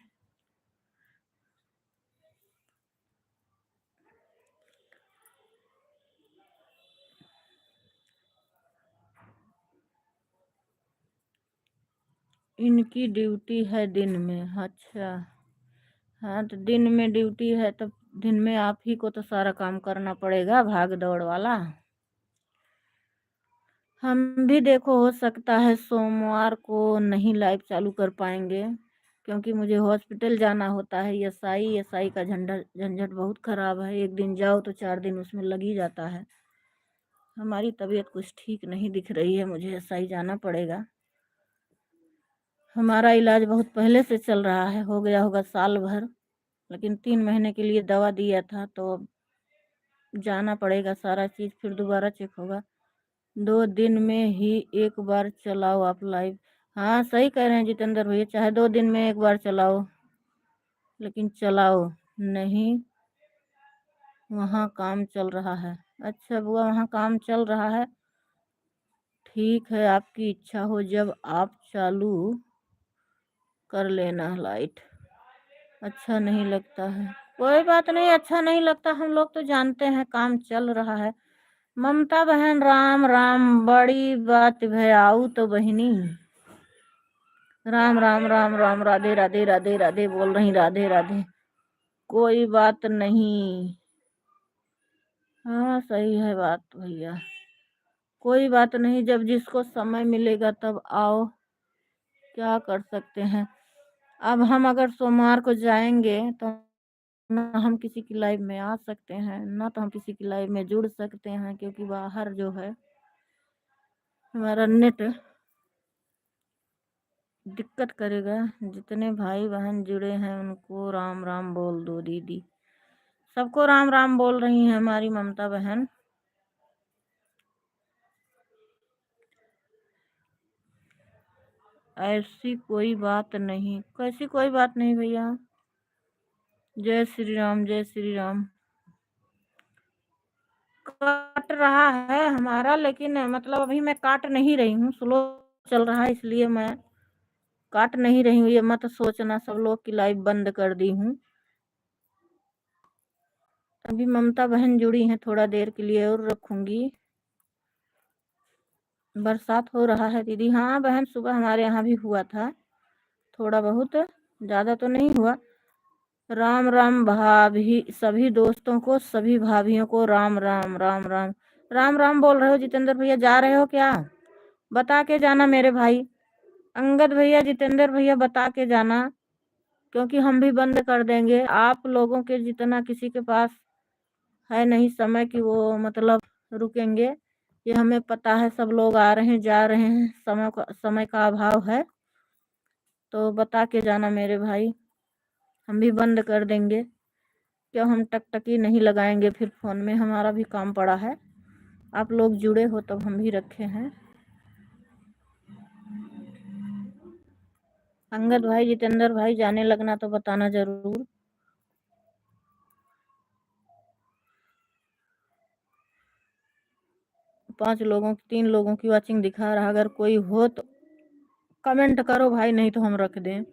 इनकी ड्यूटी है दिन में, अच्छा। हाँ तो दिन में ड्यूटी है तो दिन में आप ही को तो सारा काम करना पड़ेगा, भाग दौड़ वाला। हम भी देखो, हो सकता है सोमवार को नहीं लाइव चालू कर पाएंगे, क्योंकि मुझे हॉस्पिटल जाना होता है। एसआई का झंझट झंझट बहुत खराब है, एक दिन जाओ तो 4 दिन उसमें लग ही जाता है। हमारी तबीयत कुछ ठीक नहीं दिख रही है, मुझे एसआई जाना पड़ेगा। हमारा इलाज बहुत पहले से चल रहा है, हो गया होगा साल भर, लेकिन 3 महीने के लिए दवा दिया था, तो अब जाना पड़ेगा, सारा चीज़ फिर दोबारा चेक होगा। 2 दिन में ही एक बार चलाओ आप लाइव। हाँ सही कह रहे हैं जितेंद्र भैया, चाहे 2 दिन में एक बार चलाओ, लेकिन चलाओ। नहीं, वहाँ काम चल रहा है। अच्छा बुआ, वहाँ काम चल रहा है। ठीक है, आपकी इच्छा हो, जब आप चालू कर लेना लाइट। अच्छा नहीं लगता है, कोई बात नहीं, अच्छा नहीं लगता, हम लोग तो जानते हैं काम चल रहा है। ममता बहन, राम राम, बड़ी बात भयाऊ तो बहिनी। राम राम राम राम, राधे राधे, राधे राधे बोल रही, राधे राधे। कोई बात नहीं। हाँ सही है बात भैया, कोई बात नहीं, जब जिसको समय मिलेगा तब आओ, क्या कर सकते हैं। अब हम अगर सोमवार को जाएंगे तो ना हम किसी की लाइव में आ सकते हैं, ना तो हम किसी की लाइव में जुड़ सकते हैं, क्योंकि बाहर जो है हमारा नेट दिक्कत करेगा। जितने भाई बहन जुड़े हैं उनको राम राम बोल दो दीदी। सबको राम राम बोल रही है हमारी ममता बहन। ऐसी कोई बात नहीं, कैसी कोई बात नहीं भैया। जय श्री राम, जय श्री राम। कट रहा है हमारा, लेकिन मतलब अभी मैं काट नहीं रही हूँ, स्लो चल रहा है, इसलिए मैं काट नहीं रही हूँ, ये मत सोचना सब लोग की लाइव बंद कर दी हूँ। अभी ममता बहन जुड़ी हैं, थोड़ा देर के लिए और रखूंगी। बरसात हो रहा है दीदी, हाँ बहन, सुबह हमारे यहाँ भी हुआ था थोड़ा बहुत, ज़्यादा तो नहीं हुआ। राम राम भाभी, सभी दोस्तों को, सभी भाभीियों को राम राम, राम राम। राम राम बोल रहे हो जितेंद्र भैया, जा रहे हो क्या? बता के जाना मेरे भाई। अंगद भैया, जितेंद्र भैया बता के जाना, क्योंकि हम भी बंद कर देंगे। आप लोगों के जितना किसी के पास है नहीं समय कि वो मतलब रुकेंगे, ये हमें पता है, सब लोग आ रहे हैं जा रहे हैं, समय का अभाव है, तो बता के जाना मेरे भाई, हम भी बंद कर देंगे। क्यों हम टकटकी नहीं लगाएंगे फिर फ़ोन में, हमारा भी काम पड़ा है। आप लोग जुड़े हो तब हम भी रखे हैं। अंगद भाई, जितेंद्र भाई, जाने लगना तो बताना ज़रूर। तीन लोगों की वॉचिंग दिखा रहा, अगर कोई हो तो कमेंट करो भाई, नहीं तो हम रख दें।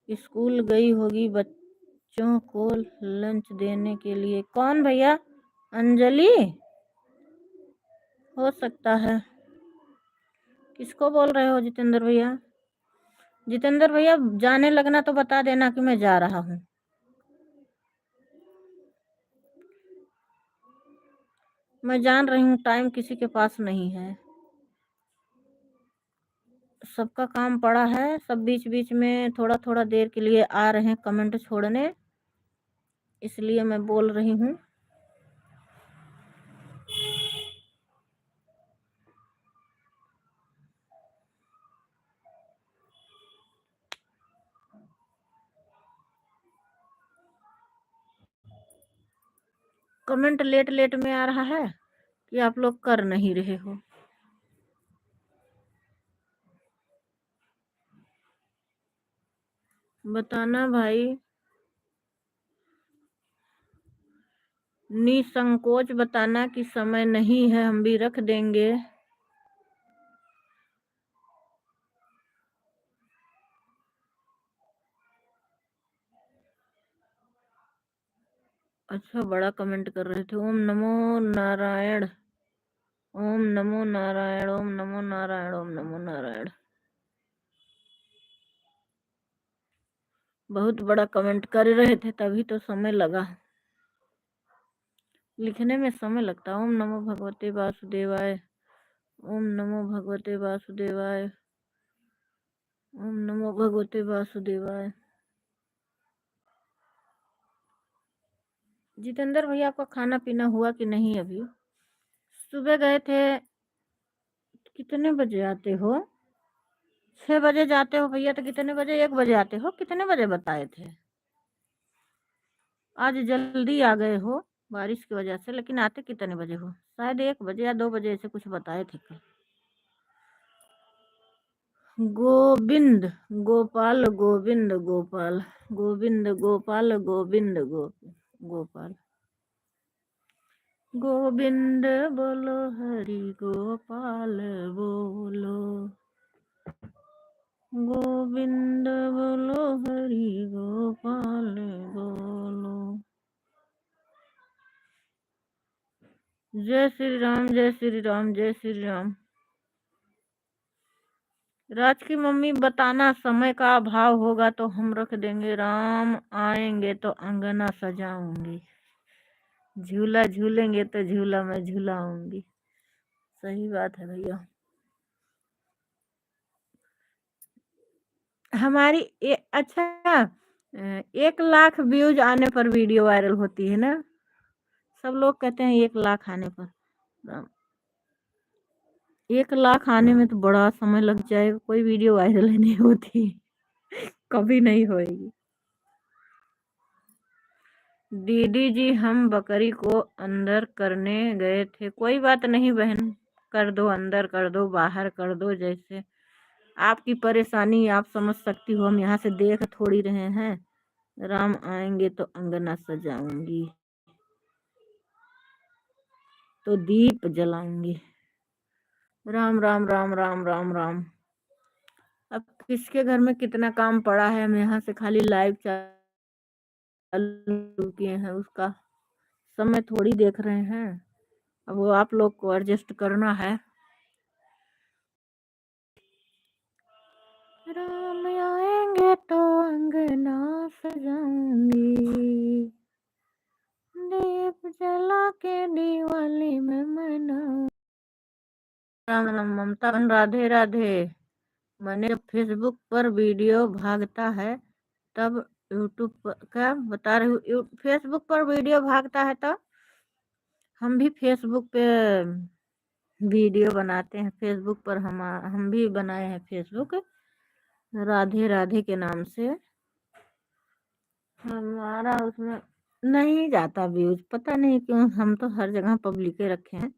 स्कूल गई होगी बच्चों को लंच देने के लिए। कौन भैया? अंजलि हो सकता है। किसको बोल रहे हो जितेंद्र भैया? जितेंद्र भैया जाने लगना तो बता देना कि मैं जा रहा हूँ। मैं जान रही हूँ टाइम किसी के पास नहीं है, सबका काम पड़ा है। सब बीच बीच में थोड़ा थोड़ा देर के लिए आ रहे हैं कमेंट छोड़ने, इसलिए मैं बोल रही हूँ। कमेंट लेट लेट में आ रहा है कि आप लोग कर नहीं रहे हो। बताना भाई, निसंकोच बताना कि समय नहीं है, हम भी रख देंगे। अच्छा, बड़ा कमेंट कर रहे थे। ओम नमो नारायण, ओम नमो नारायण, ओम नमो नारायण, ओम नमो नारायण। बहुत बड़ा कमेंट कर रहे थे, तभी तो समय लगा। लिखने में समय लगता। ओम नमो भगवते वासुदेवाय, ओम नमो भगवते वासुदेवाय, ओम नमो भगवते वासुदेवाय। जितेंद्र भैया, आपका खाना पीना हुआ कि नहीं अभी? सुबह गए थे। कितने बजे आते हो? 6 बजे जाते हो भैया, तो कितने बजे? 1 बजे आते हो? कितने बजे बताए थे? आज जल्दी आ गए हो बारिश की वजह से, लेकिन आते कितने बजे हो? शायद 1 बजे या 2 बजे ऐसे कुछ बताए थे कल। गोविंद गोपाल, गोविंद गोपाल, गोविंद गोपाल, गोविंद गोपाल, गोविंद बोलो हरि गोपाल बोलो, गोविंद बोलो हरि गोपाल बोलो। जय श्री राम, जय श्री राम, जय श्री राम। राज की मम्मी, बताना समय का अभाव होगा तो हम रख देंगे। राम आएंगे तो अंगना सजाऊंगी, झूला झूलेंगे तो झूला मैं झूलाऊंगी। सही बात है भैया। हमारी अच्छा, 1 लाख व्यूज आने पर वीडियो वायरल होती है ना? सब लोग कहते हैं 1 लाख आने पर। 1 लाख आने में तो बड़ा समय लग जाएगा, कोई वीडियो वायरल ही नहीं होती। कभी नहीं होएगी। दीदी जी, हम बकरी को अंदर करने गए थे। कोई बात नहीं बहन, कर दो, अंदर कर दो, बाहर कर दो, जैसे आपकी परेशानी आप समझ सकती हो। हम यहाँ से देख थोड़ी रहे हैं। राम आएंगे तो अंगना सजाऊंगी, तो दीप जलाऊंगी। राम राम राम राम राम राम। अब किसके घर में कितना काम पड़ा है, हम यहाँ से खाली लाइव चालू किए हैं, उसका समय थोड़ी देख रहे हैं। अब वो आप लोग को एडजस्ट करना है। राम आएंगे तो अंगना सजाऊंगी, दीप जला के दिवाली में मना। राम राम। ममता बहन, राधे राधे। मैंने जब फेसबुक पर वीडियो भागता है तब यूट्यूब पर, क्या बता रही हूँ, फेसबुक पर वीडियो भागता है तब हम भी फेसबुक पे वीडियो बनाते हैं। फेसबुक पर हम भी बनाए हैं फेसबुक, राधे राधे के नाम से। हमारा उसमें नहीं जाता व्यूज, पता नहीं क्यों। हम तो हर जगह पब्लिक रखे हैं।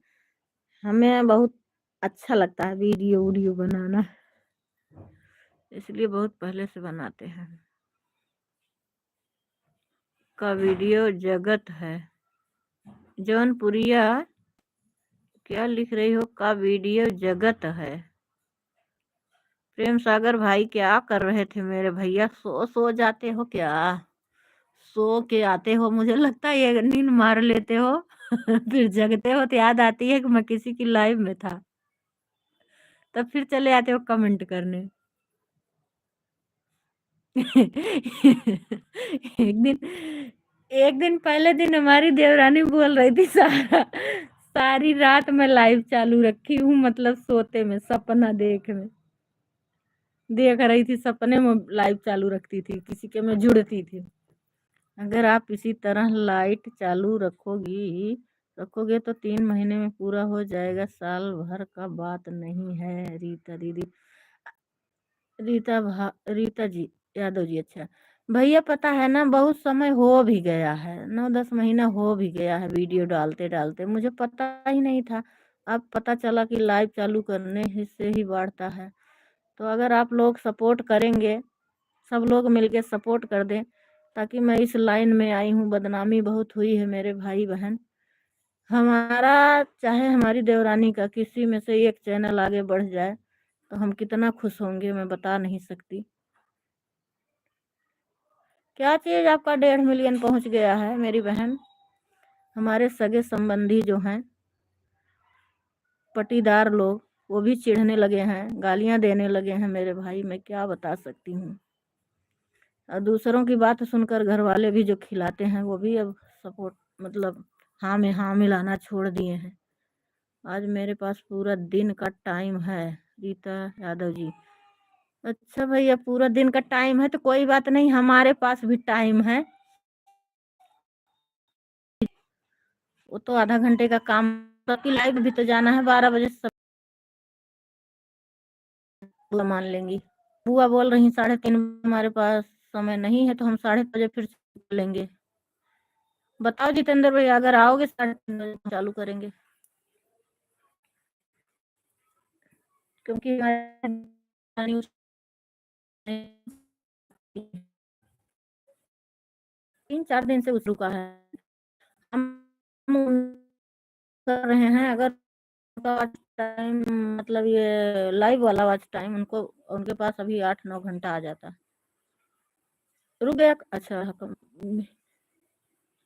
हमें बहुत अच्छा लगता है वीडियो वीडियो बनाना, इसलिए बहुत पहले से बनाते हैं। का वीडियो जगत है जौनपुरिया, क्या लिख रही हो? का वीडियो जगत है। प्रेम सागर भाई क्या कर रहे थे मेरे भैया? सो जाते हो क्या? सो के आते हो, मुझे लगता है ये नींद मार लेते हो फिर जगते हो तो याद आती है कि मैं किसी की लाइव में था, तब फिर चले आते हो कमेंट करने एक दिन पहले दिन हमारी देवरानी बोल रही थी, सारी रात मैं लाइव चालू रखी हूँ, मतलब सोते में सपना देख रही थी, सपने में लाइव चालू रखती थी, किसी के में जुड़ती थी। अगर आप इसी तरह लाइट चालू रखोगे तो 3 महीने में पूरा हो जाएगा, साल भर का बात नहीं है। रीता दीदी, रीता जी यादव जी, अच्छा भैया पता है ना, बहुत समय हो भी गया है, 9-10 महीना हो भी गया है वीडियो डालते डालते, मुझे पता ही नहीं था। अब पता चला कि लाइव चालू करने से ही बढ़ता है। तो अगर आप लोग सपोर्ट करेंगे, सब लोग मिलके सपोर्ट कर दें, ताकि मैं इस लाइन में आई हूँ। बदनामी बहुत हुई है मेरे भाई बहन, हमारा चाहे हमारी देवरानी का किसी में से एक चैनल आगे बढ़ जाए तो हम कितना खुश होंगे, मैं बता नहीं सकती। क्या चीज आपका 1.5 मिलियन पहुंच गया है मेरी बहन? हमारे सगे संबंधी जो हैं, पटीदार लोग, वो भी चिढ़ने लगे हैं, गालियां देने लगे हैं मेरे भाई, मैं क्या बता सकती हूँ। और दूसरों की बात सुनकर घर वाले भी जो खिलाते हैं, वो भी अब सपोर्ट, मतलब हाँ में हाँ मिलाना छोड़ दिए हैं। आज मेरे पास पूरा दिन का टाइम है, रीता यादव जी। अच्छा भैया, पूरा दिन का टाइम है तो कोई बात नहीं, हमारे पास भी टाइम है। वो तो आधा घंटे का काम, सबकी लाइव भी तो जाना है 12 बजे, सब बुआ मान लेंगी। बुआ बोल रही 3:30 हमारे पास समय नहीं है, तो हम 3:30 बजे फिर से लेंगे। बताओ जितेंद्र भैया, अगर आओगे 3:30 चालू करेंगे, क्योंकि हमारे 3-4 दिन से उस रुका है। हम कर रहे हैं, अगर उनका वॉच टाइम, मतलब ये लाइव वाला वॉच टाइम, उनको उनके पास अभी 8-9 घंटा आ जाता। रुक गया, अच्छा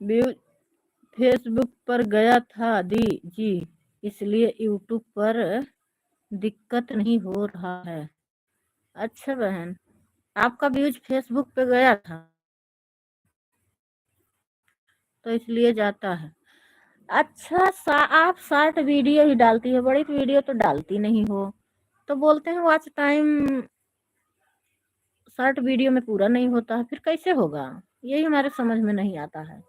व्यू फेसबुक पर गया था दी जी, इसलिए यूट्यूब पर दिक्कत नहीं हो रहा है। अच्छा बहन, आपका व्यूज फेसबुक पे गया था तो इसलिए जाता है। अच्छा आप शॉर्ट वीडियो ही डालती है, बड़ी वीडियो तो डालती नहीं हो, तो बोलते हैं वॉच टाइम शॉर्ट वीडियो में पूरा नहीं होता है, फिर कैसे होगा? यही हमारे समझ में नहीं आता है।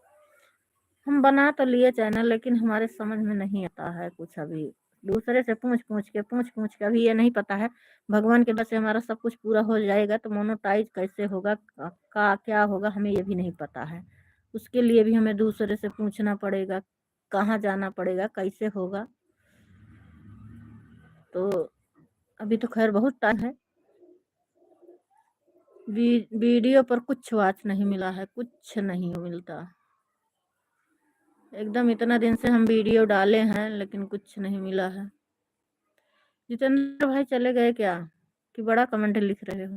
हम बना तो लिए चैनल, लेकिन हमारे समझ में नहीं आता है कुछ अभी। दूसरे से पूछ पूछ के अभी ये नहीं पता है। भगवान के वजह से हमारा सब कुछ पूरा हो जाएगा तो मोनेटाइज कैसे होगा, का क्या होगा, हमें ये भी नहीं पता है। उसके लिए भी हमें दूसरे से पूछना पड़ेगा, कहाँ जाना पड़ेगा, कैसे होगा। तो अभी तो खैर बहुत टाइम है। वीडियो पर कुछ वॉच नहीं मिला है, कुछ नहीं मिलता एकदम। इतना दिन से हम वीडियो डाले हैं लेकिन कुछ नहीं मिला है। जितेंद्र भाई चले गए क्या, कि बड़ा कमेंट लिख रहे हो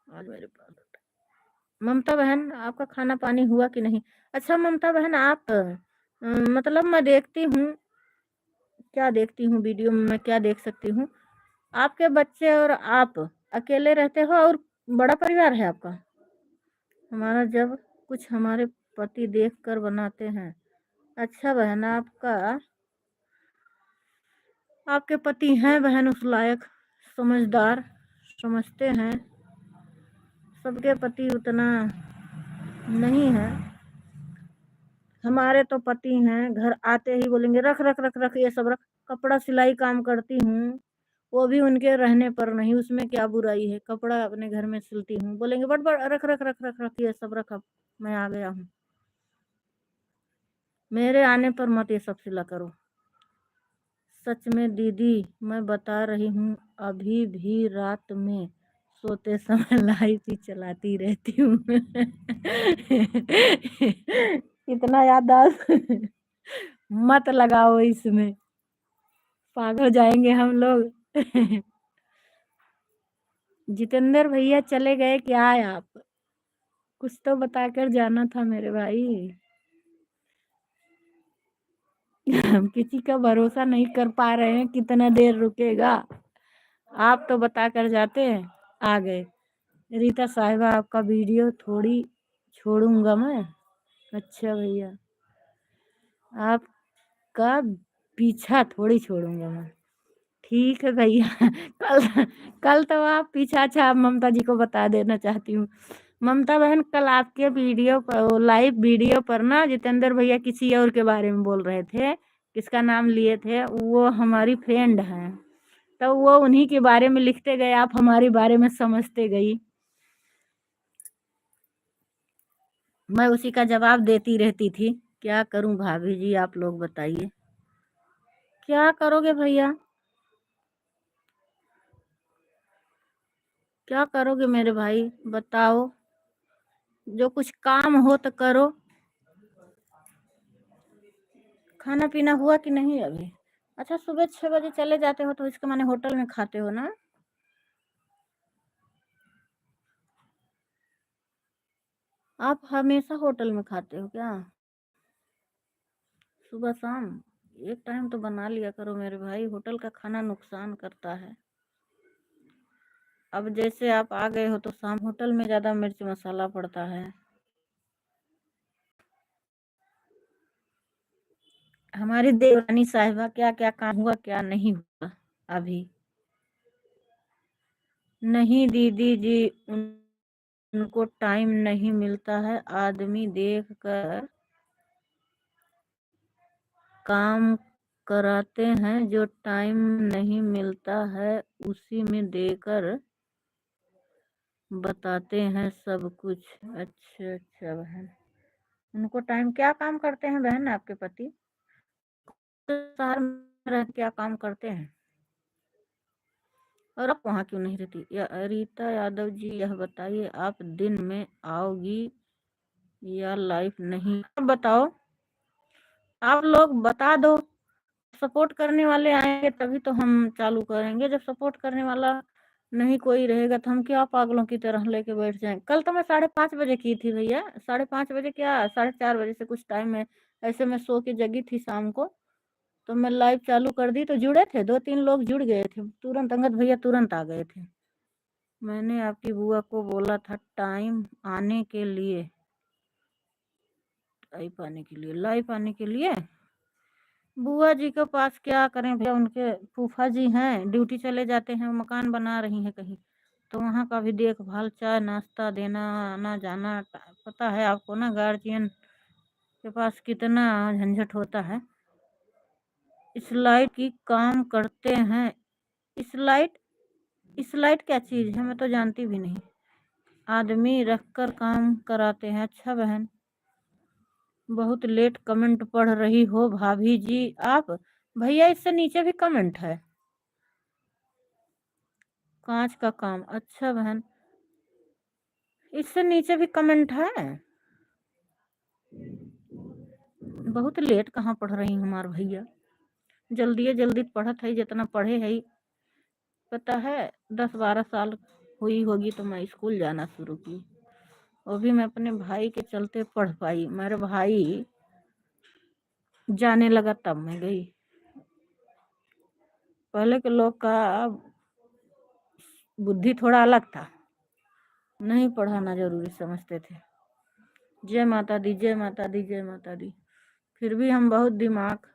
आज मेरे पास? ममता बहन, आपका खाना पानी हुआ कि नहीं? अच्छा ममता बहन, आप मतलब मैं देखती हूँ, क्या देखती हूँ वीडियो में, मैं क्या देख सकती हूँ? आपके बच्चे और आप अकेले रहते हो और बड़ा परिवार है आपका? हमारा जब कुछ हमारे पति देख कर बनाते हैं। अच्छा बहन, आपके पति हैं बहन उस लायक, समझदार, समझते हैं। सबके पति उतना नहीं है, हमारे तो पति हैं घर आते ही बोलेंगे रख रख रख रख ये सब रख। कपड़ा सिलाई काम करती हूँ, वो भी उनके रहने पर नहीं, उसमें क्या बुराई है, कपड़ा अपने घर में सिलती हूँ। बोलेंगे बट बट रख रख रख रख रख ये सब रख, अब मैं आ गया हूँ, मेरे आने पर मत ये सब सिला करो। सच में दीदी मैं बता रही हूँ, अभी भी रात में सोते समय लाइट ही चलाती रहती हूँ। इतना याददाश्त मत लगाओ इसमें, पागल हो जाएंगे हम लोग। जितेंद्र भैया चले गए क्या है आप? कुछ तो बताकर जाना था मेरे भाई। हम किसी का भरोसा नहीं कर पा रहे हैं कितना देर रुकेगा। आप तो बता कर जाते हैं, आ गए। रीता साहिबा आपका वीडियो थोड़ी छोड़ूंगा मैं। अच्छा भैया, आपका पीछा थोड़ी छोड़ूंगा मैं। ठीक है भैया। कल कल तो आप पीछा, अच्छा ममता जी को बता देना चाहती हूँ। ममता बहन कल आपके वीडियो पर, लाइव वीडियो पर ना जितेंद्र भैया किसी और के बारे में बोल रहे थे, किसका नाम लिए थे, वो हमारी फ्रेंड है, तो वो उन्हीं के बारे में लिखते गए, आप हमारे बारे में समझते गई। मैं उसी का जवाब देती रहती थी। क्या करूं भाभी जी, आप लोग बताइए क्या करोगे भैया, क्या करोगे मेरे भाई, बताओ। जो कुछ काम हो तो करो। खाना पीना हुआ कि नहीं अभी? अच्छा, सुबह 6 बजे चले जाते हो तो इसके माने होटल में खाते हो ना? आप हमेशा होटल में खाते हो क्या? सुबह शाम एक टाइम तो बना लिया करो मेरे भाई, होटल का खाना नुकसान करता है। अब जैसे आप आ गए हो तो शाम, होटल में ज़्यादा मिर्च मसाला पड़ता है। हमारी देवरानी साहिबा क्या क्या काम हुआ क्या नहीं हुआ अभी? नहीं दीदी जी, उनको टाइम नहीं मिलता है, आदमी देख कर काम कराते हैं, जो टाइम नहीं मिलता है उसी में देकर बताते हैं सब कुछ। अच्छा अच्छा बहन, उनको टाइम, क्या काम करते हैं बहन आपके पति? तो शहर में रह क्या काम करते हैं? और आप वहाँ क्यों नहीं रहती? या रीता यादव जी यह बताइए, आप दिन में आओगी या लाइफ नहीं? आप बताओ, आप लोग बता दो। सपोर्ट करने वाले आएंगे तभी तो हम चालू करेंगे, जब सपोर्ट करने वाला नहीं कोई रहेगा तो हम क्या पागलों की तरह लेके बैठ जाएं? कल तो मैं 5:30 बजे की थी भैया, 5:30 बजे क्या 4:30 बजे से कुछ टाइम में, ऐसे मैं सो के जगी थी शाम को, तो मैं लाइव चालू कर दी तो जुड़े थे, 2-3 लोग जुड़ गए थे तुरंत, अंगद भैया तुरंत आ गए थे। मैंने आपकी बुआ को बोला था टाइम आने के लिए, लाइव आने के लिए, लाइव आने के लिए। बुआ जी के पास क्या करें भैया, उनके फूफा जी हैं, ड्यूटी चले जाते हैं, मकान बना रही हैं कहीं, तो वहाँ का भी देखभाल, चाय नाश्ता देना, आना जाना, पता है आपको ना गार्जियन के पास कितना झंझट होता है। स्लाइड की काम करते हैं? स्लाइड, स्लाइड क्या चीज़ है, मैं तो जानती भी नहीं। आदमी रखकर काम कराते हैं? अच्छा बहन, बहुत लेट कमेंट पढ़ रही हो भाभी जी आप। भैया इससे नीचे भी कमेंट है, कांच का काम। अच्छा बहन, इससे नीचे भी कमेंट है। बहुत लेट कहाँ पढ़ रही हमार भैया, जल्दी जल्दी पढ़त है, जितना पढ़े है। पता है 10-12 साल हुई होगी तो मैं स्कूल जाना शुरू की, वो भी मैं अपने भाई के चलते पढ़ पाई, मेरे भाई जाने लगा तब मैं गई। पहले के लोग का बुद्धि थोड़ा अलग था, नहीं पढ़ाना जरूरी समझते थे। जय माता दी, जय माता दी, जय माता दी। फिर भी हम बहुत दिमाग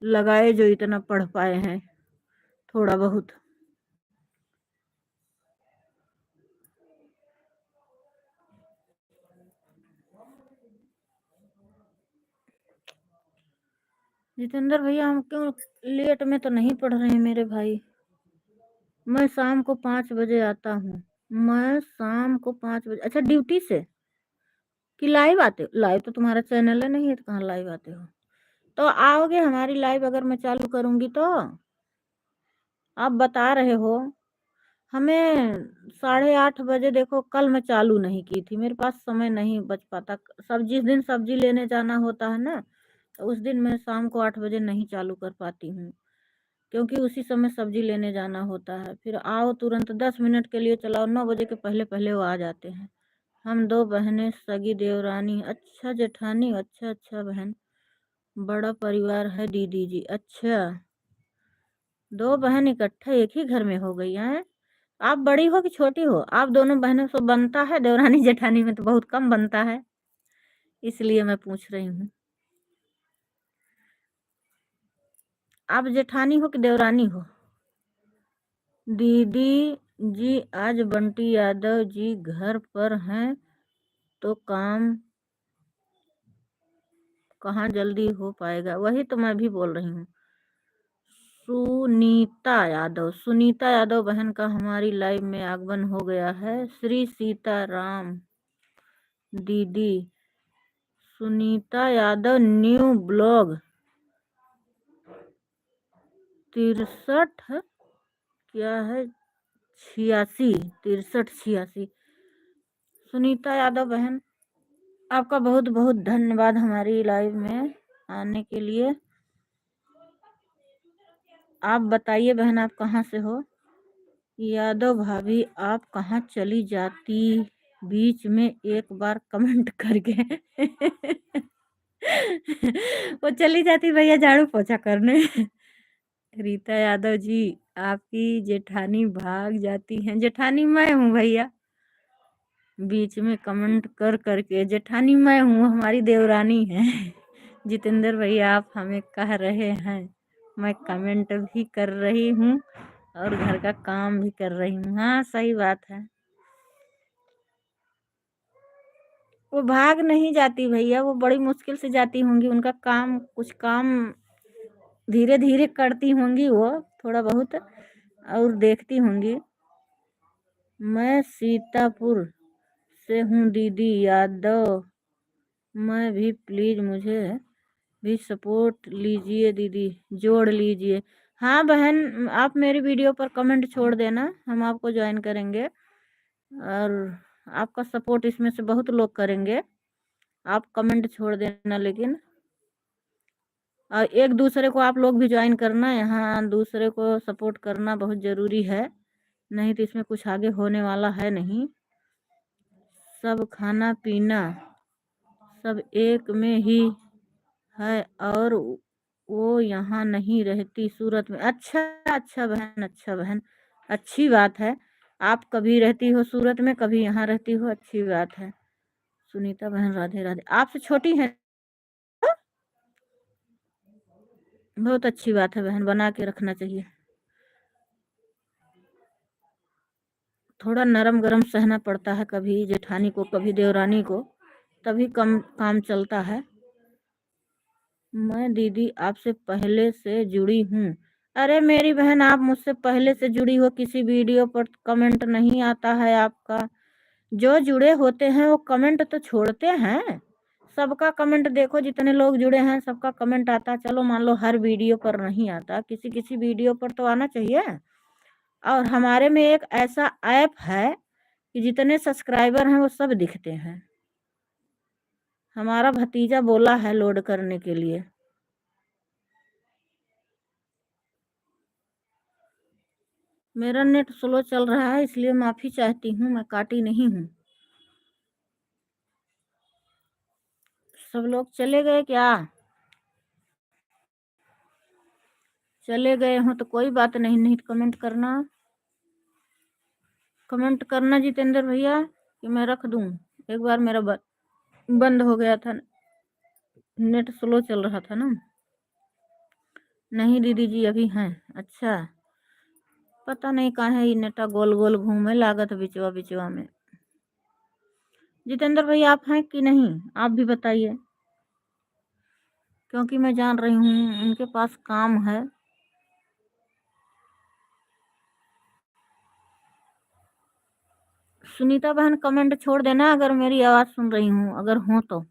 लगाए जो इतना पढ़ पाए हैं, थोड़ा बहुत। जितेंद्र भैया हम क्यों लेट में तो नहीं पढ़ रहे हैं मेरे भाई, मैं शाम को 5 बजे आता हूँ। मैं शाम को 5 बजे, अच्छा ड्यूटी से कि लाइव आते हो? लाइव तो तुम्हारा चैनल है नहीं है तो कहाँ लाइव आते हो? तो आओगे हमारी लाइव अगर मैं चालू करूंगी तो? आप बता रहे हो हमें 8:30 बजे, देखो कल मैं चालू नहीं की थी, मेरे पास समय नहीं बच पाता। सब जिस दिन सब्जी लेने जाना होता है ना, तो उस दिन मैं शाम को 8 बजे नहीं चालू कर पाती हूँ, क्योंकि उसी समय सब्जी लेने जाना होता है। फिर आओ तुरंत 10 मिनट के लिए चलाओ, 9 बजे के पहले पहले वो आ जाते हैं। हम दो बहनें, सगी देवरानी, अच्छा जेठानी, अच्छा अच्छा बहन, बड़ा परिवार है दीदी जी। अच्छा, दो बहन इकट्ठे एक ही घर में हो गई हैं? आप बड़ी हो कि छोटी हो? आप दोनों बहनों से बनता है, देवरानी जेठानी में तो बहुत कम बनता है, इसलिए मैं पूछ रही हूँ। आप जेठानी हो कि देवरानी हो? दीदी जी आज बंटी यादव जी घर पर हैं, तो काम कहाँ जल्दी हो पाएगा? वही तो मैं भी बोल रही हूँ। सुनीता यादव बहन का हमारी लाइव में आगमन हो गया है। श्री सीताराम दीदी। सुनीता यादव न्यू ब्लॉग 63, क्या है, 86, 63 86। सुनीता यादव बहन, आपका बहुत बहुत धन्यवाद हमारी लाइव में आने के लिए। आप बताइए बहन, आप कहाँ से हो? यादव भाभी आप कहाँ चली जाती बीच में एक बार कमेंट करके? वो चली जाती भैया झाड़ू पोछा करने। रीता यादव जी, आपकी जेठानी भाग जाती हैं। जेठानी मैं हूँ भैया, बीच में कमेंट कर करके। जेठानी मैं हूँ, हमारी देवरानी है। जितेंद्र भैया आप हमें कह रहे हैं, मैं कमेंट भी कर रही हूँ और घर का काम भी कर रही हूँ। हाँ सही बात है। वो भाग नहीं जाती भैया, वो बड़ी मुश्किल से जाती होंगी, उनका काम, कुछ काम धीरे धीरे करती होंगी वो, थोड़ा बहुत, और देखती होंगी। मैं सीतापुर से हूँ दीदी यादव, मैं भी प्लीज मुझे भी सपोर्ट लीजिए दीदी, जोड़ लीजिए। हाँ बहन, आप मेरी वीडियो पर कमेंट छोड़ देना, हम आपको ज्वाइन करेंगे और आपका सपोर्ट इसमें से बहुत लोग करेंगे। आप कमेंट छोड़ देना लेकिन, और एक दूसरे को आप लोग भी ज्वाइन करना, यहाँ दूसरे को सपोर्ट करना बहुत ज़रूरी है, नहीं तो इसमें कुछ आगे होने वाला है नहीं। सब खाना पीना सब एक में ही है, और वो यहाँ नहीं रहती, सूरत में। अच्छा अच्छा बहन, अच्छा बहन, अच्छी बात है। आप कभी रहती हो सूरत में, कभी यहाँ रहती हो, अच्छी बात है। सुनीता बहन राधे राधे, आपसे छोटी है? बहुत अच्छी बात है बहन, बना के रखना चाहिए। थोड़ा नरम गरम सहना पड़ता है, कभी जेठानी को कभी देवरानी को, तभी कम काम चलता है। मैं दीदी आपसे पहले से जुड़ी हूँ। अरे मेरी बहन, आप मुझसे पहले से जुड़ी हो, किसी वीडियो पर कमेंट नहीं आता है आपका। जो जुड़े होते हैं वो कमेंट तो छोड़ते हैं। सबका कमेंट देखो, जितने लोग जुड़े हैं सबका कमेंट आता। चलो मान लो हर वीडियो पर नहीं आता, किसी किसी वीडियो पर तो आना चाहिए। और हमारे में एक ऐसा ऐप है कि जितने सब्सक्राइबर हैं वो सब दिखते हैं। हमारा भतीजा बोला है लोड करने के लिए। मेरा नेट स्लो चल रहा है, इसलिए माफ़ी चाहती हूँ, मैं काटी नहीं हूँ। सब लोग चले गए क्या? चले गए हो तो कोई बात नहीं, नहीं तो कमेंट करना, कमेंट करना जितेंद्र भैया, कि मैं रख दूँ। एक बार मेरा बंद हो गया था, नेट स्लो चल रहा था ना। नहीं दीदी जी अभी हैं। अच्छा, पता नहीं कहाँ है, ये नेटा गोल गोल घूमे लागत बिचवा बिचवा में। जितेंद्र भैया आप हैं कि नहीं, आप भी बताइए, क्योंकि मैं जान रही हूँ उनके पास काम है। सुनीता बहन कमेंट छोड़ देना अगर मेरी आवाज सुन रही हूँ, अगर हो तो।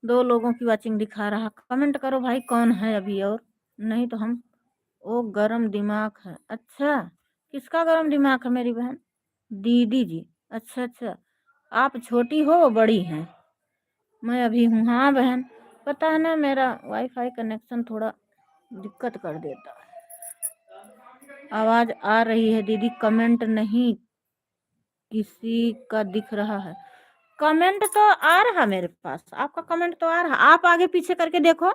दो लोगों की वाचिंग दिखा रहा, कमेंट करो भाई कौन है अभी, और नहीं तो हम। ओ गरम दिमाग है, अच्छा किसका गरम दिमाग है मेरी बहन? दीदी जी, अच्छा अच्छा। आप छोटी हो बड़ी हैं? मैं अभी हूँ, हाँ बहन। पता है ना मेरा वाईफाई कनेक्शन थोड़ा दिक्कत कर देता है। आवाज आ रही है दीदी, कमेंट नहीं किसी का दिख रहा है। कमेंट तो आ रहा मेरे पास, आपका कमेंट तो आ रहा, आप आगे पीछे करके देखो।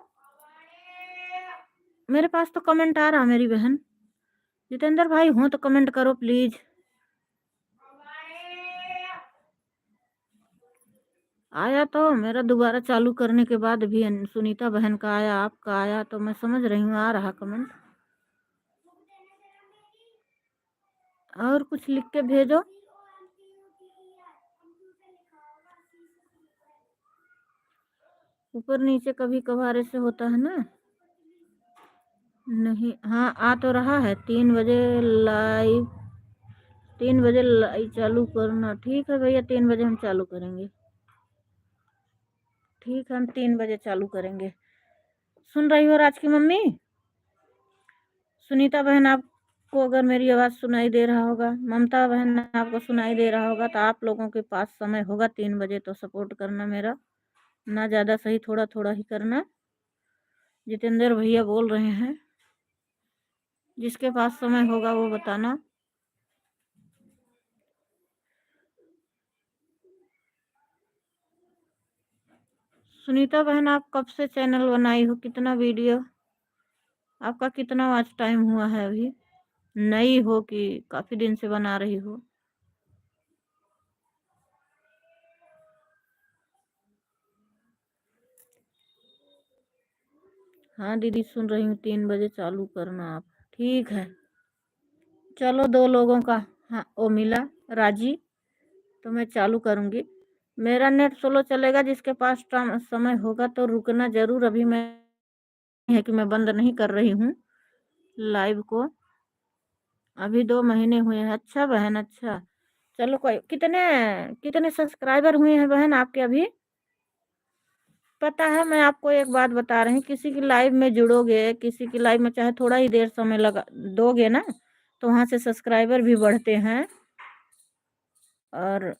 मेरे पास तो कमेंट आ रहा मेरी बहन। जितेंद्र भाई हो तो कमेंट करो प्लीज। आया तो मेरा दोबारा चालू करने के बाद भी सुनीता बहन का आया, आपका आया, तो मैं समझ रही हूँ आ रहा कमेंट। और कुछ लिख के भेजो। ऊपर नीचे कभी कभार ऐसे होता है ना। नहीं, हाँ आ तो रहा है। 3 बजे लाइव, 3 बजे लाइव चालू करना। ठीक है भैया, 3 बजे हम चालू करेंगे। ठीक है, हम 3 बजे चालू करेंगे। सुन रही हो राज की मम्मी? सुनीता बहन, आपको अगर मेरी आवाज़ सुनाई दे रहा होगा, ममता बहन आपको सुनाई दे रहा होगा, तो आप लोगों के पास समय होगा 3 बजे, तो सपोर्ट करना मेरा। ना ज़्यादा सही, थोड़ा थोड़ा ही करना। जितेंद्र भैया बोल रहे हैं, जिसके पास समय होगा वो बताना। सुनीता बहन, आप कब से चैनल बनाई हो? कितना वीडियो आपका, कितना वॉच टाइम हुआ है अभी? नई हो कि काफ़ी दिन से बना रही हो? हाँ दीदी सुन रही हूँ, 3 बजे चालू करना आप। ठीक है, चलो 2 लोगों का, हाँ वो मिला राजी, तो मैं चालू करूँगी। मेरा नेट स्लो चलेगा, जिसके पास समय होगा तो रुकना ज़रूर। अभी मैं है कि मैं बंद नहीं कर रही हूँ लाइव को, अभी 2 महीने हुए हैं। अच्छा बहन, अच्छा चलो। कोई कितने कितने सब्सक्राइबर हुए हैं बहन आपके अभी? पता है, मैं आपको एक बात बता रही हूँ, किसी की लाइव में जुड़ोगे, किसी की लाइव में चाहे थोड़ा ही देर समय लगा दोगे ना, तो वहाँ से सब्सक्राइबर भी बढ़ते हैं। और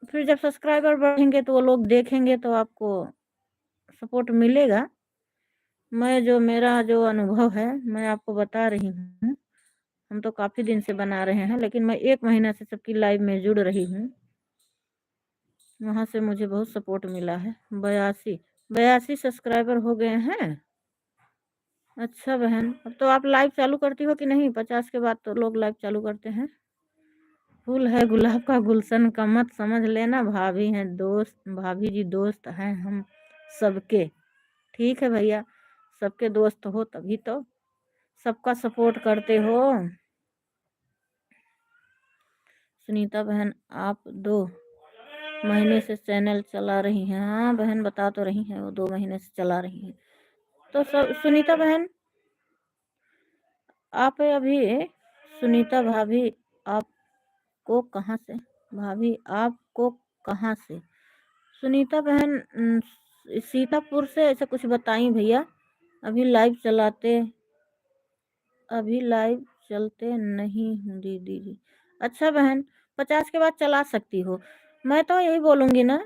फिर जब सब्सक्राइबर बढ़ेंगे तो वो लोग देखेंगे तो आपको सपोर्ट मिलेगा। मैं जो मेरा जो अनुभव है मैं आपको बता रही हूँ। हम तो काफ़ी दिन से बना रहे हैं, लेकिन मैं 1 महीना से सबकी लाइव में जुड़ रही हूँ। वहाँ से मुझे बहुत सपोर्ट मिला है। 82 सब्सक्राइबर हो गए हैं। अच्छा बहन, अब तो आप लाइव चालू करती हो कि नहीं? 50 के बाद तो लोग लाइव चालू करते हैं। फूल है गुलाब का गुलशन का मत समझ लेना, भाभी हैं दोस्त, भाभी जी दोस्त हैं हम सबके। ठीक है भैया, सबके दोस्त हो तभी तो सबका सपोर्ट करते हो। सुनीता बहन, आप 2 महीने से चैनल चला रही हैं? हाँ बहन, बता तो रही हैं, वो 2 महीने से चला रही हैं। तो सब सुनीता बहन, आप अभी, सुनीता भाभी आपको कहाँ से, भाभी आपको कहाँ से? सुनीता बहन सीतापुर से ऐसा कुछ बताई भैया। अभी लाइव चलाते, अभी लाइव चलते नहीं हूँ दीदी जी। अच्छा बहन, 50 के बाद चला सकती हो। मैं तो यही बोलूँगी ना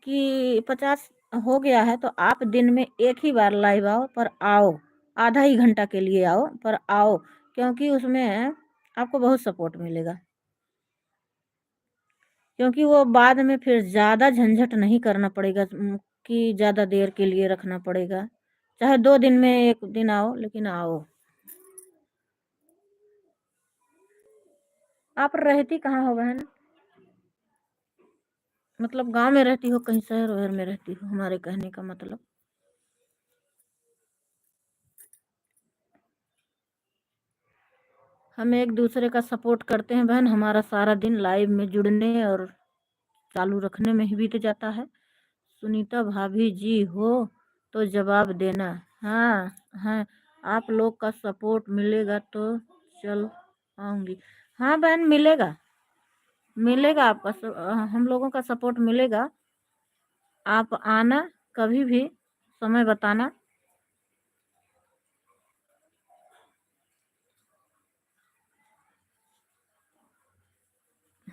कि 50 हो गया है तो आप दिन में एक ही बार लाइव आओ, पर आओ आधा ही घंटा के लिए आओ, पर आओ, क्योंकि उसमें आपको बहुत सपोर्ट मिलेगा। क्योंकि वो बाद में फिर ज़्यादा झंझट नहीं करना पड़ेगा, कि ज़्यादा देर के लिए रखना पड़ेगा। चाहे 2 दिन में 1 दिन आओ, लेकिन आओ। आप रहती कहाँ हो बहन? मतलब गांव में रहती हो, कहीं शहर वहर में रहती हो, हमारे कहने का मतलब। हम एक दूसरे का सपोर्ट करते हैं बहन, हमारा सारा दिन लाइव में जुड़ने और चालू रखने में ही बीत जाता है। सुनीता भाभी जी हो तो जवाब देना। हाँ हाँ, आप लोग का सपोर्ट मिलेगा तो चल आऊंगी। हाँ बहन, मिलेगा, मिलेगा आपका हम लोगों का सपोर्ट मिलेगा। आप आना, कभी भी समय बताना।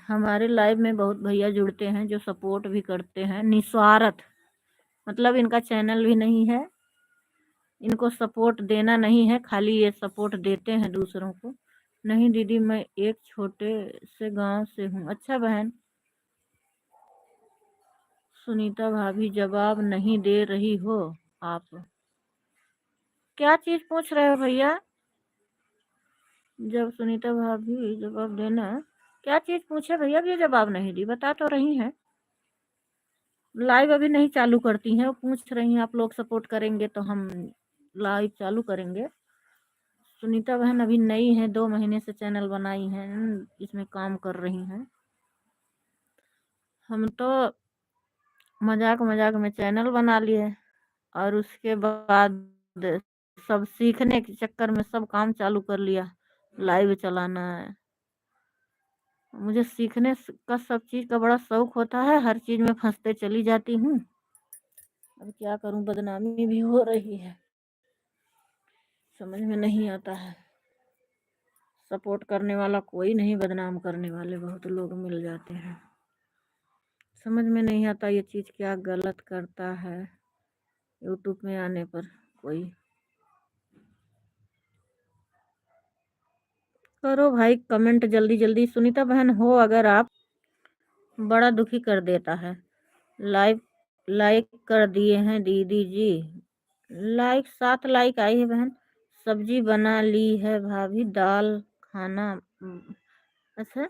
हमारे लाइव में बहुत भैया जुड़ते हैं जो सपोर्ट भी करते हैं निस्वार्थ। मतलब इनका चैनल भी नहीं है, इनको सपोर्ट देना नहीं है, खाली ये सपोर्ट देते हैं दूसरों को। नहीं दीदी, मैं एक छोटे से गांव से हूँ। अच्छा बहन। सुनीता भाभी, जवाब नहीं दे रही हो आप? क्या चीज पूछ रहे हो भैया? जब सुनीता भाभी जवाब देना, क्या चीज पूछे भैया? ये जवाब नहीं दी, बता तो रही हैं। लाइव अभी नहीं चालू करती हैं, वो पूछ रही हैं आप लोग सपोर्ट करेंगे तो हम लाइव चालू करेंगे। सुनीता बहन अभी नई है, 2 महीने से चैनल बनाई हैं, इसमें काम कर रही हैं। हम तो मजाक मजाक में चैनल बना लिए और उसके बाद सब सीखने के चक्कर में सब काम चालू कर लिया। लाइव चलाना है मुझे, सीखने का सब चीज का बड़ा शौक होता है, हर चीज में फंसते चली जाती हूँ। अब क्या करूं, बदनामी भी हो रही है, समझ में नहीं आता है। सपोर्ट करने वाला कोई नहीं, बदनाम करने वाले बहुत लोग मिल जाते हैं। समझ में नहीं आता ये चीज क्या गलत करता है यूट्यूब में आने पर कोई। करो भाई कमेंट जल्दी जल्दी। सुनीता बहन हो अगर आप, बड़ा दुखी कर देता है। लाइक लाइक कर दिए हैं दीदी जी। लाइक 7 लाइक आई है बहन। सब्जी बना ली है भाभी, दाल खाना अच्छा,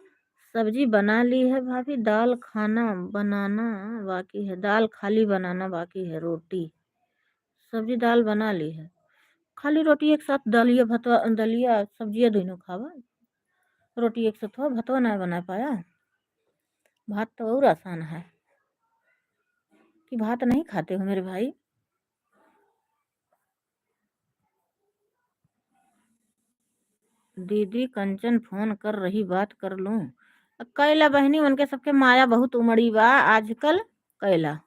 सब्जी बना ली है भाभी, दाल खाना बनाना बाकी है। दाल खाली बनाना बाकी है, रोटी सब्जी दाल बना ली है। खाली रोटी एक साथ दलिया भतवा, दलिया सब्जिया दोनों खावा। रोटी एक साथ हो भतवा ना बना पाया। भात तो और आसान है। कि भात नहीं खाते हो मेरे भाई? दीदी कंचन फोन कर रही, बात कर लूं? कैला बहनी, उनके सबके माया बहुत उमड़ी बा आजकल। कैला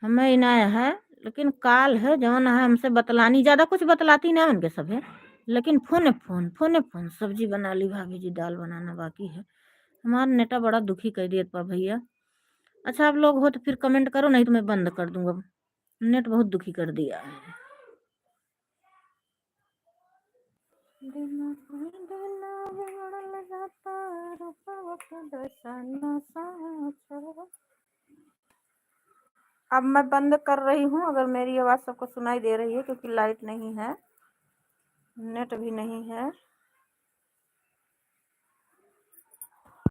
हमें इनाया है, लेकिन काल है जौन है हमसे बतलानी, ज्यादा कुछ बतलाती ना उनके सब है। लेकिन फोन सब्जी बना ली भाभी जी, दाल बनाना बाकी है। हमारा नेटा बड़ा दुखी कर दिया पा भैया। अच्छा आप लोग हो तो फिर कमेंट करो, नहीं तो मैं बंद कर दूंगा। नेट बहुत दुखी कर दिया है। अब मैं बंद कर रही हूँ, अगर मेरी आवाज़ सबको सुनाई दे रही है, क्योंकि लाइट नहीं है, नेट भी नहीं है।